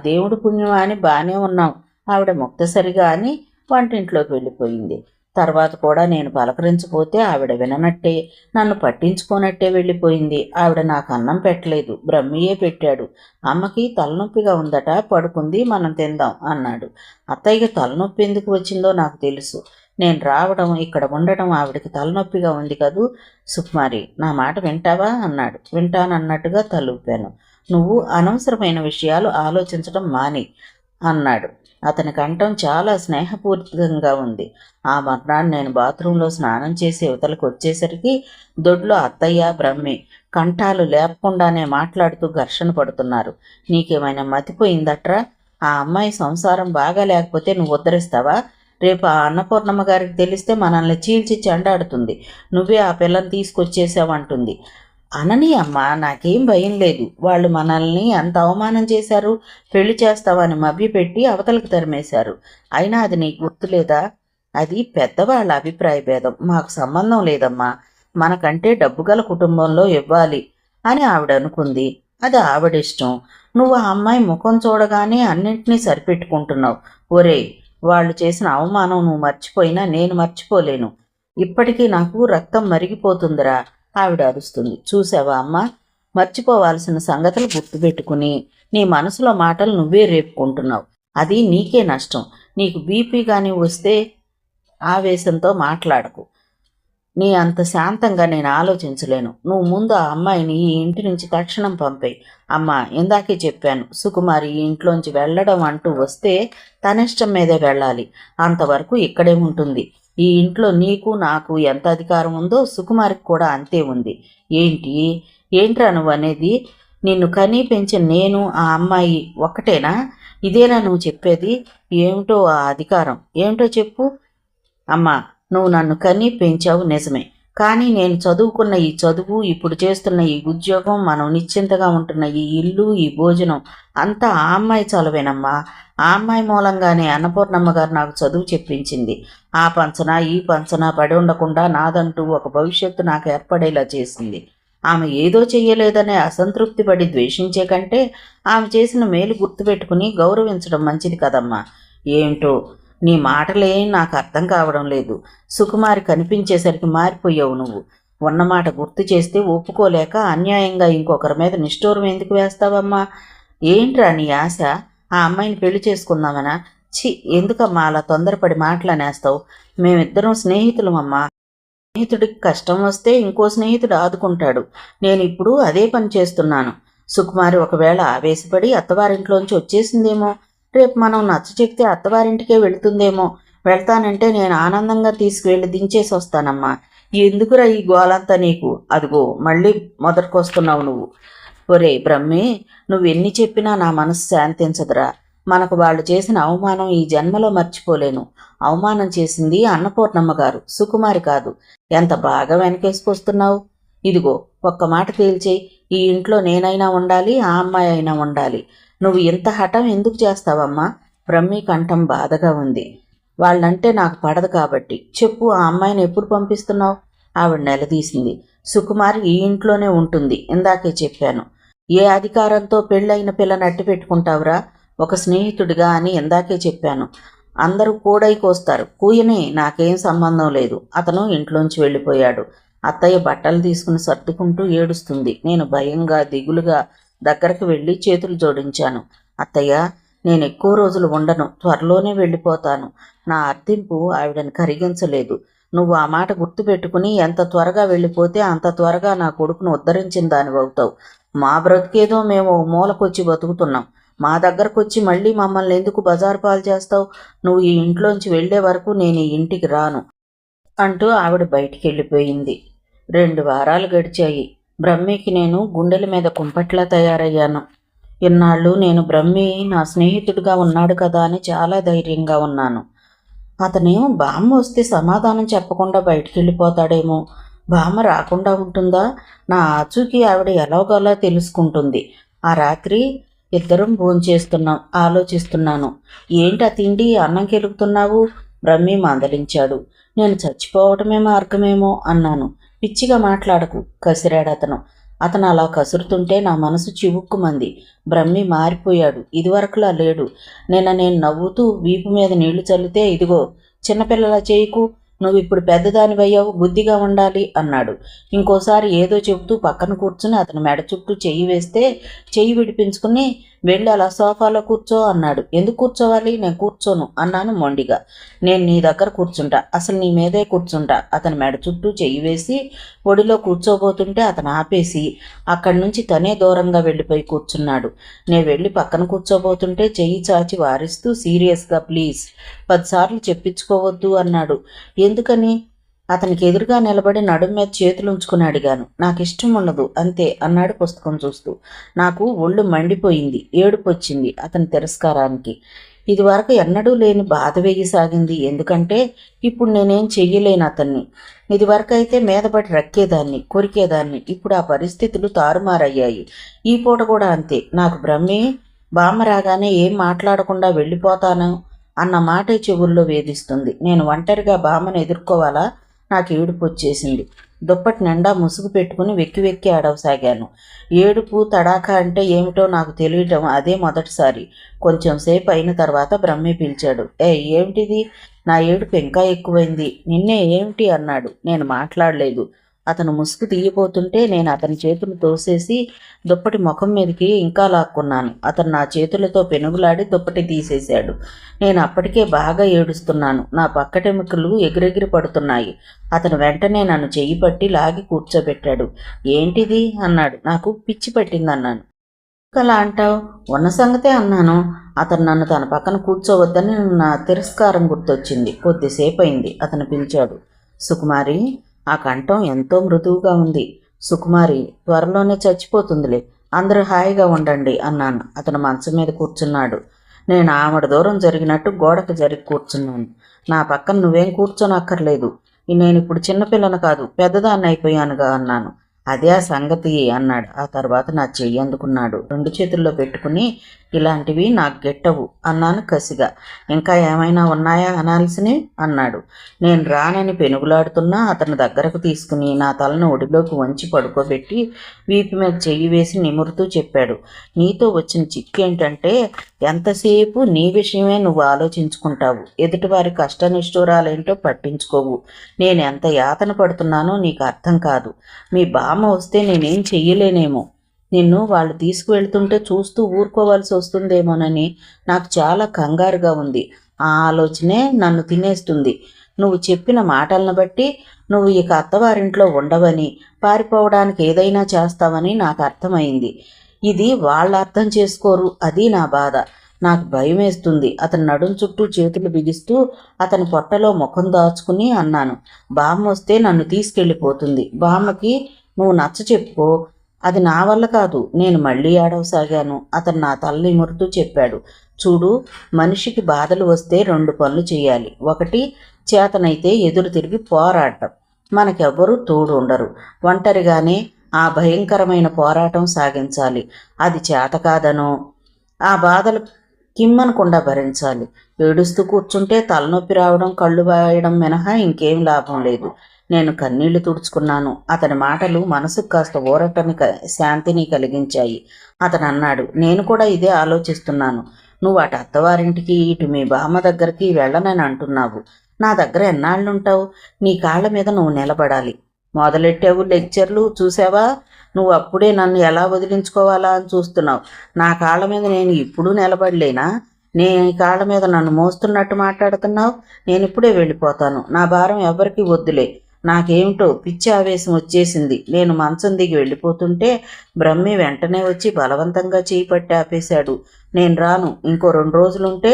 దేవుడు పుణ్యమా అని బానే ఉన్నాం. ఆవిడ ముక్తసరిగా అని వంటింట్లోకి వెళ్ళిపోయింది. తర్వాత కూడా నేను పలకరించపోతే ఆవిడ విననట్టే, నన్ను పట్టించుకోనట్టే వెళ్ళిపోయింది. ఆవిడ నాకు అన్నం పెట్టలేదు, బ్రహ్మియే పెట్టాడు. అమ్మకి తలనొప్పిగా ఉందట, పడుకుంది, మనం తిందాం అన్నాడు. అత్తయ్యకి తలనొప్పి ఎందుకు వచ్చిందో నాకు తెలుసు. నేను రావడం, ఇక్కడ ఉండటం ఆవిడకి తలనొప్పిగా ఉంది కదూ. సుకుమారి, నా మాట వింటావా అన్నాడు. వింటానన్నట్టుగా తలూపాను. నువ్వు అనవసరమైన విషయాలు ఆలోచించడం మాని అన్నాడు. అతని కంఠం చాలా స్నేహపూరితంగా ఉంది. ఆ మర్నాడు నేను బాత్రూంలో స్నానం చేసి యువతలకు వచ్చేసరికి దొడ్లో అత్తయ్య, బ్రహ్మి కంఠాలు లేపకుండానే మాట్లాడుతూ ఘర్షణ పడుతున్నారు. నీకేమైనా మతిపోయిందట్రా? ఆ అమ్మాయి సంసారం బాగా లేకపోతే నువ్వు ఉద్ధరిస్తావా? రేపు ఆ అన్నపూర్ణమ్మ గారికి తెలిస్తే మనల్ని చీల్చి చెండాడుతుంది. నువ్వే ఆ పిల్లని తీసుకొచ్చేసావంటుంది. అనని అమ్మ, నాకేం భయం లేదు. వాళ్ళు మనల్ని అంత అవమానం చేశారు. పెళ్లి చేస్తావని మభ్యపెట్టి అవతలకు తరిమేశారు. అయినా అది నీకు గుర్తులేదా? అది పెద్దవాళ్ళ అభిప్రాయ భేదం, మాకు సంబంధం లేదమ్మా. మనకంటే డబ్బుగల కుటుంబంలో ఇవ్వాలి అని ఆవిడ అనుకుంది. అది ఆవిడిష్టం. నువ్వు ఆ అమ్మాయి ముఖం చూడగానే అన్నింటినీ సరిపెట్టుకుంటున్నావు. ఒరే, వాళ్ళు చేసిన అవమానం నువ్వు మర్చిపోయినా నేను మర్చిపోలేను. ఇప్పటికీ నాకు రక్తం మరిగిపోతుందిరా ఆవిడ అరుస్తుంది. చూసావా అమ్మ, మర్చిపోవాల్సిన సంగతులు గుర్తుపెట్టుకుని నీ మనసులో మాటలు నువ్వే రేపుకుంటున్నావు. అది నీకే నష్టం. నీకు బీపీ కానీ వస్తే ఆవేశంతో మాట్లాడకు. నీ అంత శాంతంగా నేను ఆలోచించలేను. నువ్వు ముందు ఆ అమ్మాయిని ఈ ఇంటి నుంచి తక్షణం పంపేయి. అమ్మ, ఇందాకే చెప్పాను, సుకుమారి ఈ ఇంట్లోంచి వెళ్ళడం అంటూ వస్తే తనిష్టం మీదే వెళ్ళాలి. అంతవరకు ఇక్కడే ఉంటుంది. ఈ ఇంట్లో నీకు నాకు ఎంత అధికారం ఉందో సుకుమారికి కూడా అంతే ఉంది. ఏంట్రా నువ్వు అనేది? నిన్ను కనీ పెంచిన నేను, ఆ అమ్మాయి ఒక్కటేనా? ఇదేనా నువ్వు చెప్పేది? ఏమిటో ఆ అధికారం ఏమిటో చెప్పు. అమ్మా, నువ్వు నన్ను కనీ పెంచావు నిజమే. కానీ నేను చదువుకున్న ఈ చదువు, ఇప్పుడు చేస్తున్న ఈ ఉద్యోగం, మనం నిశ్చింతగా ఉంటున్న ఈ ఇల్లు, ఈ భోజనం అంతా ఆ అమ్మాయి చలవేనమ్మా. ఆ అమ్మాయి మూలంగానే అన్నపూర్ణమ్మ గారు నాకు చదువు చెప్పించింది. ఆ పంచన ఈ పంచన పడి ఉండకుండా నాదంటూ ఒక భవిష్యత్తు నాకు ఏర్పడేలా చేసింది. ఆమె ఏదో చెయ్యలేదనే అసంతృప్తి పడి ద్వేషించే కంటే ఆమె చేసిన మేలు గుర్తుపెట్టుకుని గౌరవించడం మంచిది కదమ్మా. ఏంటో నీ మాటలే నాకు అర్థం కావడం లేదు. సుకుమారి కనిపించేసరికి మారిపోయావు నువ్వు. ఉన్నమాట గుర్తు చేస్తే ఒప్పుకోలేక అన్యాయంగా ఇంకొకరి మీద నిష్ఠూరం ఎందుకు వేస్తావమ్మా? ఏంట్రా నీ ఆశ? ఆ అమ్మాయిని పెళ్లి చేసుకుందామనా? ఛీ, ఎందుకమ్మా అలా తొందరపడి మాటలనేస్తావు? మేమిద్దరం స్నేహితులమమ్మా. స్నేహితుడికి కష్టం వస్తే ఇంకో స్నేహితుడు ఆదుకుంటాడు. నేను ఇప్పుడు అదే పని చేస్తున్నాను. సుకుమారి ఒకవేళ ఆవేశపడి అత్తవారింట్లోంచి వచ్చేసిందేమో. రేపు మనం నచ్చ చెప్తే అత్తవారింటికే వెళుతుందేమో. వెళ్తానంటే నేను ఆనందంగా తీసుకువెళ్ళి దించేసి వస్తానమ్మా. ఎందుకురా ఈ గోలంతా నీకు? అదిగో మళ్ళీ మొదటికొస్తున్నావు నువ్వు. ఒరే బ్రహ్మే, నువ్వెన్ని చెప్పినా నా మనసు శాంతించదురా. మనకు వాళ్ళు చేసిన అవమానం ఈ జన్మలో మర్చిపోలేను. అవమానం చేసింది అన్నపూర్ణమ్మ గారు, సుకుమారి కాదు. ఎంత బాగా వెనకేసుకొస్తున్నావు. ఇదిగో ఒక్క మాట తేల్చేయి. ఈ ఇంట్లో నేనైనా ఉండాలి, ఆ అమ్మాయి అయినా ఉండాలి. నువ్వు ఇంత హఠం ఎందుకు చేస్తావమ్మా? బ్రహ్మి కంఠం బాధగా ఉంది. వాళ్ళంటే నాకు పడదు కాబట్టి. చెప్పు, ఆ అమ్మాయిని ఎప్పుడు పంపిస్తున్నావు? ఆవిడ నిలదీసింది. సుకుమారి ఈ ఇంట్లోనే ఉంటుంది, ఇందాకే చెప్పాను. ఏ అధికారంతో పెళ్ళైన పిల్లని అట్టి పెట్టుకుంటావురా? ఒక స్నేహితుడిగా అని ఇందాకే చెప్పాను. అందరూ కూడైకొస్తారు, కూయనే, నాకేం సంబంధం లేదు. అతను ఇంట్లోంచి వెళ్ళిపోయాడు. అత్తయ్య బట్టలు తీసుకుని సర్దుకుంటూ ఏడుస్తుంది. నేను భయంగా దిగులుగా దగ్గరకు వెళ్ళి చేతులు జోడించాను. అత్తయ్య, నేను ఎక్కువ రోజులు ఉండను, త్వరలోనే వెళ్ళిపోతాను. నా అర్థింపు ఆవిడని కరిగించలేదు. నువ్వు ఆ మాట గుర్తుపెట్టుకుని ఎంత త్వరగా వెళ్ళిపోతే అంత త్వరగా నా కొడుకును ఉద్ధరించిన దానివవుతావు. మా బ్రతికేదో మేము మూలకొచ్చి బతుకుతున్నాం. మా దగ్గరకొచ్చి మళ్ళీ మమ్మల్ని ఎందుకు బజారు పాలు చేస్తావు? నువ్వు ఈ ఇంట్లోంచి వెళ్లే వరకు నేను ఈ ఇంటికి రాను అంటూ ఆవిడ బయటికి వెళ్ళిపోయింది. 2 వారాలు గడిచాయి. బ్రహ్మికి నేను గుండెల మీద కుంపట్లా తయారయ్యాను. ఇన్నాళ్ళు నేను బ్రహ్మి నా స్నేహితుడిగా ఉన్నాడు కదా అని చాలా ధైర్యంగా ఉన్నాను. అతనేమో బామ్మ వస్తే సమాధానం చెప్పకుండా బయటికి వెళ్ళిపోతాడేమో, బామ్మ రాకుండా ఉంటుందా, నా ఆచూకీ ఆవిడ ఎలాగోలా తెలుసుకుంటుంది. ఆ రాత్రి ఇద్దరం భోంచేస్తున్నాం. ఆలోచిస్తున్నాను. ఏంటి ఆ తిండి అన్నం కెలుగుతున్నావు? బ్రహ్మి మందలించాడు. నేను చచ్చిపోవటమే మార్గమేమో అన్నాను. పిచ్చిగా మాట్లాడకు, కసిరాడు అతను. అతను అలా కసురుతుంటే నా మనసు చివుక్కుమంది. బ్రహ్మి మారిపోయాడు. ఇదివరకులా లేడు. నేను నవ్వుతూ వీపు మీద నీళ్లు చల్లితే, ఇదిగో చిన్నపిల్లలా చేయకు, నువ్వు ఇప్పుడు పెద్దదానివయ్యావు, బుద్ధిగా ఉండాలి అన్నాడు. ఇంకోసారి ఏదో చెబుతూ పక్కన కూర్చుని అతని మెడ చుట్టూ చెయ్యి వేస్తే చెయ్యి విడిపించుకుని వెళ్ళి అలా సోఫాలో కూర్చో అన్నాడు. ఎందుకు కూర్చోవాలి? నేను కూర్చోను అన్నాను మొండిగా. నేను నీ దగ్గర కూర్చుంటా, అసలు నీ మీదే కూర్చుంటా. అతని మెడ చుట్టూ చెయ్యి వేసి ఒడిలో కూర్చోబోతుంటే అతను ఆపేసి అక్కడి నుంచి తనే దూరంగా వెళ్ళిపోయి కూర్చున్నాడు. నేను వెళ్ళి పక్కన కూర్చోబోతుంటే చెయ్యి చాచి వారిస్తూ సీరియస్గా, ప్లీజ్ 10 సార్లు చెప్పించుకోవద్దు అన్నాడు. ఎందుకని? అతనికి ఎదురుగా నిలబడి నడుం మీద చేతులు ఉంచుకుని అడిగాను. నాకు ఇష్టం ఉండదు అంతే అన్నాడు పుస్తకం చూస్తూ. నాకు ఒళ్ళు మండిపోయింది. ఏడుపు వచ్చింది అతని తిరస్కారానికి. ఇదివరకు ఎన్నడూ లేని బాధ వేయసాగింది. ఎందుకంటే ఇప్పుడు నేనేం చెయ్యలేను అతన్ని. ఇదివరకు అయితే మీదపడి రక్కేదాన్ని, కొరికేదాన్ని. ఇప్పుడు ఆ పరిస్థితులు తారుమారయ్యాయి. ఈ పూట కూడా అంతే. నాకు బ్రహ్మి బామ్మ రాగానే ఏం మాట్లాడకుండా వెళ్ళిపోతాను అన్న మాటే చెవుల్లో వేధిస్తుంది. నేను ఒంటరిగా బామ్మను ఎదుర్కోవాలా? నాకు ఏడుపు వచ్చేసింది. దుప్పటి నిండా ముసుగు పెట్టుకుని వెక్కి వెక్కి ఆడవసాగాను. ఏడుపు తడాకా అంటే ఏమిటో నాకు తెలియటం అదే మొదటిసారి. కొంచెం సేపు అయిన తర్వాత బ్రహ్మి పిలిచాడు. ఏమిటిది? నా ఏడుపు ఇంకా ఎక్కువైంది. నిన్నే ఏమిటి అన్నాడు. నేను మాట్లాడలేదు. అతను ముసుగు తీయబోతుంటే నేను అతని చేతులు తోసేసి దుప్పటి ముఖం మీదకి ఇంకా లాక్కున్నాను. అతను నా చేతులతో పెనుగులాడి దుప్పటి తీసేశాడు. నేను అప్పటికే బాగా ఏడుస్తున్నాను. నా పక్కటెముకలు ఎగిరెగిరి పడుతున్నాయి. అతను వెంటనే నన్ను చెయ్యి పట్టి లాగి కూర్చోబెట్టాడు. ఏంటిది అన్నాడు. నాకు పిచ్చి పట్టిందన్నాను. అలా అంటావు? ఉన్న సంగతే అన్నాను. అతను నన్ను తన పక్కన కూర్చోవద్దని నా తిరస్కారం గుర్తొచ్చింది. కొద్దిసేపు అయింది. అతను పిలిచాడు. సుకుమారి. ఆ కంఠం ఎంతో మృదువుగా ఉంది. సుకుమారి త్వరలోనే చచ్చిపోతుందిలే, అందరూ హాయిగా ఉండండి అన్నాను. అతను మంచం మీద కూర్చున్నాడు. నేను ఆవిడ దూరం జరిగినట్టు గోడకు జరిగి కూర్చున్నాను. నా పక్కన నువ్వేం కూర్చోనక్కర్లేదు. నేను ఇప్పుడు చిన్నపిల్లను కాదు, పెద్దదాన్ని అయిపోయానుగా అన్నాను. అదే ఆ సంగతి అన్నాడు. ఆ తర్వాత నా చెయ్యి అందుకున్నాడు. 2 చేతుల్లో పెట్టుకుని, ఇలాంటివి నాకు గెట్టవు అన్నాను కసిగా. ఇంకా ఏమైనా ఉన్నాయా అనాల్సినవి అన్నాడు. నేను రానని పెనుగులాడుతున్నా అతని దగ్గరకు తీసుకుని నా తలను ఒడిలోకి వంచి పడుకోబెట్టి వీపు మీద చెయ్యి వేసి నిమురుతూ చెప్పాడు. నీతో వచ్చిన చిక్కు ఏంటంటే ఎంతసేపు నీ విషయమే నువ్వు ఆలోచించుకుంటావు. ఎదుటివారి కష్టనిష్ఠూరాలేంటో పట్టించుకోవు. నేను ఎంత యాతన పడుతున్నానో నీకు అర్థం కాదు. మీ బామ్మ వస్తే నేనేం చెయ్యలేనేమో. నిన్ను వాళ్ళు తీసుకువెళ్తుంటే చూస్తూ ఊరుకోవాల్సి వస్తుందేమోనని నాకు చాలా కంగారుగా ఉంది. ఆ ఆలోచనే నన్ను తినేస్తుంది. నువ్వు చెప్పిన మాటలను బట్టి నువ్వు ఇక అత్తవారింట్లో ఉండవని, పారిపోవడానికి ఏదైనా చేస్తావని నాకు అర్థమైంది. ఇది వాళ్ళు అర్థం చేసుకోరు, అది నా బాధ. నాకు భయం వేస్తుంది. అతని నడుం చుట్టూ చేతులు బిగిస్తూ అతని పొట్టలో ముఖం దాచుకుని అన్నాను. బామ్మ వస్తే నన్ను తీసుకెళ్ళిపోతుంది. బామ్మకి నువ్వు నచ్చ చెప్పుకో. అది నా వల్ల కాదు. నేను మళ్ళీ ఏడవసాగాను. అతను నా తలని మురుతూ చెప్పాడు. చూడు, మనిషికి బాధలు వస్తే 2 పనులు చేయాలి. ఒకటి, చేతనైతే ఎదురు తిరిగి పోరాటం. మనకెవ్వరూ తోడు ఉండరు. ఒంటరిగానే ఆ భయంకరమైన పోరాటం సాగించాలి. అది చేత కాదనో ఆ బాధలు కిమ్మనకుండా భరించాలి. ఏడుస్తూ కూర్చుంటే తలనొప్పి రావడం, కళ్ళు వాయడం మినహా ఇంకేం లాభం లేదు. నేను కన్నీళ్లు తుడుచుకున్నాను. అతని మాటలు మనసుకు కాస్త ఊరటని, శాంతిని కలిగించాయి. అతను అన్నాడు, నేను కూడా ఇదే ఆలోచిస్తున్నాను. నువ్వు అటు అత్తవారింటికి, ఇటు మీ బామ్మ దగ్గరికి వెళ్ళనని అంటున్నావు. నా దగ్గర ఎన్నాళ్ళుంటావు? నీ కాళ్ళ మీద నువ్వు నిలబడాలి. మొదలెట్టావు లెక్చర్లు, చూసావా? నువ్వు అప్పుడే నన్ను ఎలా వదిలించుకోవాలా అని చూస్తున్నావు. నా కాళ్ళ మీద నేను ఇప్పుడు నిలబడలేనా? నీ కాళ్ళ మీద నన్ను మోస్తున్నట్టు మాట్లాడుతున్నావు. నేను ఇప్పుడే వెళ్ళిపోతాను. నా భారం ఎవరికి వద్దులే. నాకేమిటో పిచ్చి ఆవేశం వచ్చేసింది. నేను మంచం దిగి వెళ్ళిపోతుంటే బ్రహ్మి వెంటనే వచ్చి బలవంతంగా చేయి పట్టి ఆపేశాడు. నేను రాను. ఇంకో 2 రోజులుంటే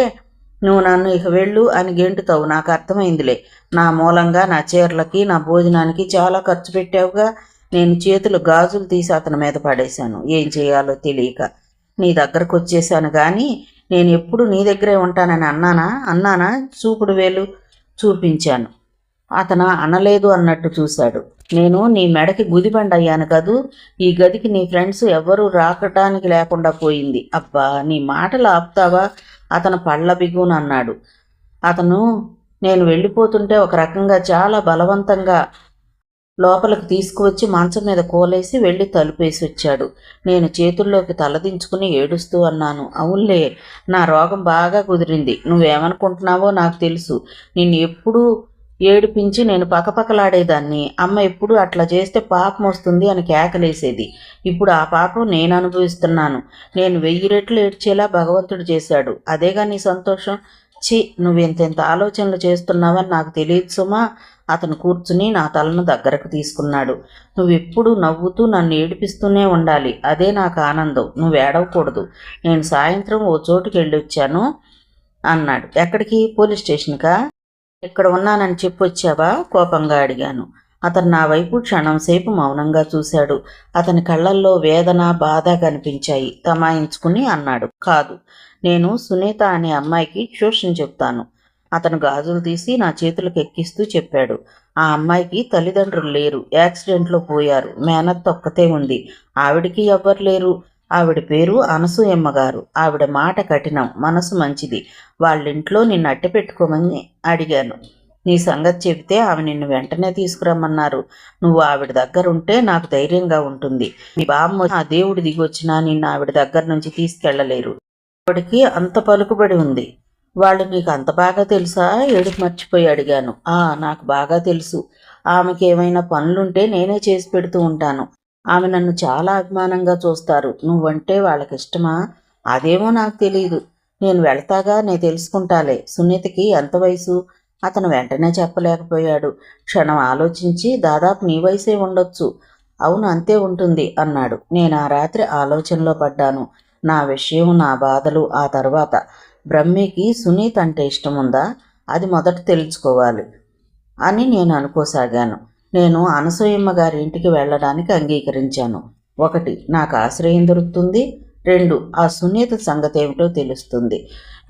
నువ్వు నన్ను ఇక వెళ్ళు అని గెంటుతావు. నాకు అర్థమైందిలే. నా మూలంగా నా చీరలకి, నా భోజనానికి చాలా ఖర్చు పెట్టావుగా. నేను చేతులు గాజులు తీసి అతని మీద పడేశాను. ఏం చేయాలో తెలియక. నీ దగ్గరకు వచ్చేసాను కానీ నేను ఎప్పుడు నీ దగ్గరే ఉంటానని అన్నానా చూపుడు వేలు చూపించాను. అతను అనలేదు అన్నట్టు చూశాడు. నేను నీ మెడకి గుదిబండ అయ్యాను కదూ, ఈ గదికి నీ ఫ్రెండ్స్ ఎవ్వరూ రాకటానికి లేకుండా పోయింది. అబ్బా, నీ మాటలు ఆపుతావా? అతను పళ్ళ బిగునన్నాడు. అతను నేను వెళ్ళిపోతుంటే ఒక రకంగా చాలా బలవంతంగా లోపలికి తీసుకువచ్చి మంచం మీద కోలేసి వెళ్ళి తలుపేసి వచ్చాడు. నేను చేతుల్లోకి తలదించుకుని ఏడుస్తూ అన్నాను, అవునులే, నా రోగం బాగా కుదిరింది. నువ్వేమనుకుంటున్నావో నాకు తెలుసు. నిన్ను ఎప్పుడూ ఏడిపించి నేను పకపకలాడేదాన్ని. అమ్మ ఎప్పుడు అట్లా చేస్తే పాపం వస్తుంది అని కేకలేసేది. ఇప్పుడు ఆ పాపం నేను అనుభవిస్తున్నాను. నేను 1000 రెట్లు ఏడ్చేలా భగవంతుడు చేశాడు. అదేగా నీ సంతోషం? ఛీ, నువ్వెంతెంత ఆలోచనలు చేస్తున్నావని నాకు తెలియదు సుమా. అతను కూర్చుని నా తలను దగ్గరకు తీసుకున్నాడు. నువ్వెప్పుడు నవ్వుతూ నన్ను ఏడిపిస్తూనే ఉండాలి. అదే నాకు ఆనందం. నువ్వు ఏడవకూడదు. నేను సాయంత్రం ఓ చోటుకి వెళ్ళొచ్చాను అన్నాడు. ఎక్కడికి? పోలీస్ స్టేషన్కా? ఇక్కడ ఉన్నానని చెప్పొచ్చావా? కోపంగా అడిగాను. అతను నా వైపు క్షణం సేపు మౌనంగా చూశాడు. అతని కళ్ళల్లో వేదన, బాధ కనిపించాయి. తమాయించుకుని అన్నాడు, కాదు, నేను సునీత అనే అమ్మాయికి ట్యూషన్ చెప్తాను. అతను గాజులు తీసి నా చేతులకు ఎక్కిస్తూ చెప్పాడు. ఆ అమ్మాయికి తల్లిదండ్రులు లేరు, యాక్సిడెంట్లో పోయారు. మేనత్త ఒక్కతే ఉంది. ఆవిడికి ఎవ్వరు లేరు. ఆవిడ పేరు అనసూయమ్మ గారు. ఆవిడ మాట కఠినం, మనసు మంచిది. వాళ్ళింట్లో నిన్ను అట్టె పెట్టుకోమని అడిగాను. నీ సంగతి చెబితే ఆమె నిన్ను వెంటనే తీసుకురమ్మన్నారు. నువ్వు ఆవిడ దగ్గర ఉంటే నాకు ధైర్యంగా ఉంటుంది. మీ బామ్మ ఆ దేవుడి దిగొచ్చినా నిన్ను ఆవిడ దగ్గర నుంచి తీసుకెళ్లలేరు. ఆవిడికి అంత పలుకుబడి ఉంది. వాళ్ళు నీకు అంత బాగా తెలుసా? ఏడుపు మర్చిపోయి అడిగాను. నాకు బాగా తెలుసు. ఆమెకి ఏమైనా పనులుంటే నేనే చేసి పెడుతూ ఉంటాను. ఆమె నన్ను చాలా అభిమానంగా చూస్తారు. నువ్వంటే వాళ్ళకి ఇష్టమా? అదేమో నాకు తెలియదు. నేను వెళ్తాగా, నేను తెలుసుకుంటాలే. సునీతకి ఎంత వయసు? అతను వెంటనే చెప్పలేకపోయాడు. క్షణం ఆలోచించి, దాదాపు నీ వయసే ఉండొచ్చు. అవును, అంతే ఉంటుంది అన్నాడు. నేను ఆ రాత్రి ఆలోచనలో పడ్డాను. నా విషయం, నా బాధలు. ఆ తర్వాత బ్రహ్మికి సునీత్ అంటే ఇష్టముందా? అది మొదట తెలుసుకోవాలి అని నేను అనుకోసాగాను. నేను అనసూయమ్మ గారి ఇంటికి వెళ్ళడానికి అంగీకరించాను. 1, నాకు ఆశ్రయం దొరుకుతుంది. 2, ఆ సునీత సంగతి ఏమిటో తెలుస్తుంది.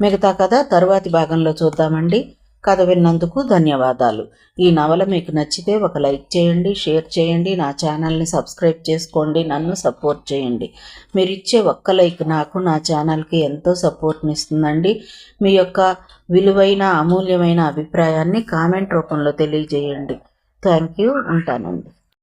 మిగతా కథ తరువాతి భాగంలో చూద్దామండి. కథ విన్నందుకు ధన్యవాదాలు. ఈ నవల మీకు నచ్చితే ఒక లైక్ చేయండి, షేర్ చేయండి, నా ఛానల్ని సబ్స్క్రైబ్ చేసుకోండి, నన్ను సపోర్ట్ చేయండి. మీరు ఇచ్చే ఒక్క లైక్ నాకు, నా ఛానల్కి ఎంతో సపోర్ట్ని ఇస్తుందండి. మీ యొక్క విలువైన, అమూల్యమైన అభిప్రాయాన్ని కామెంట్ రూపంలో తెలియజేయండి. Thank you. ఉంటానండి.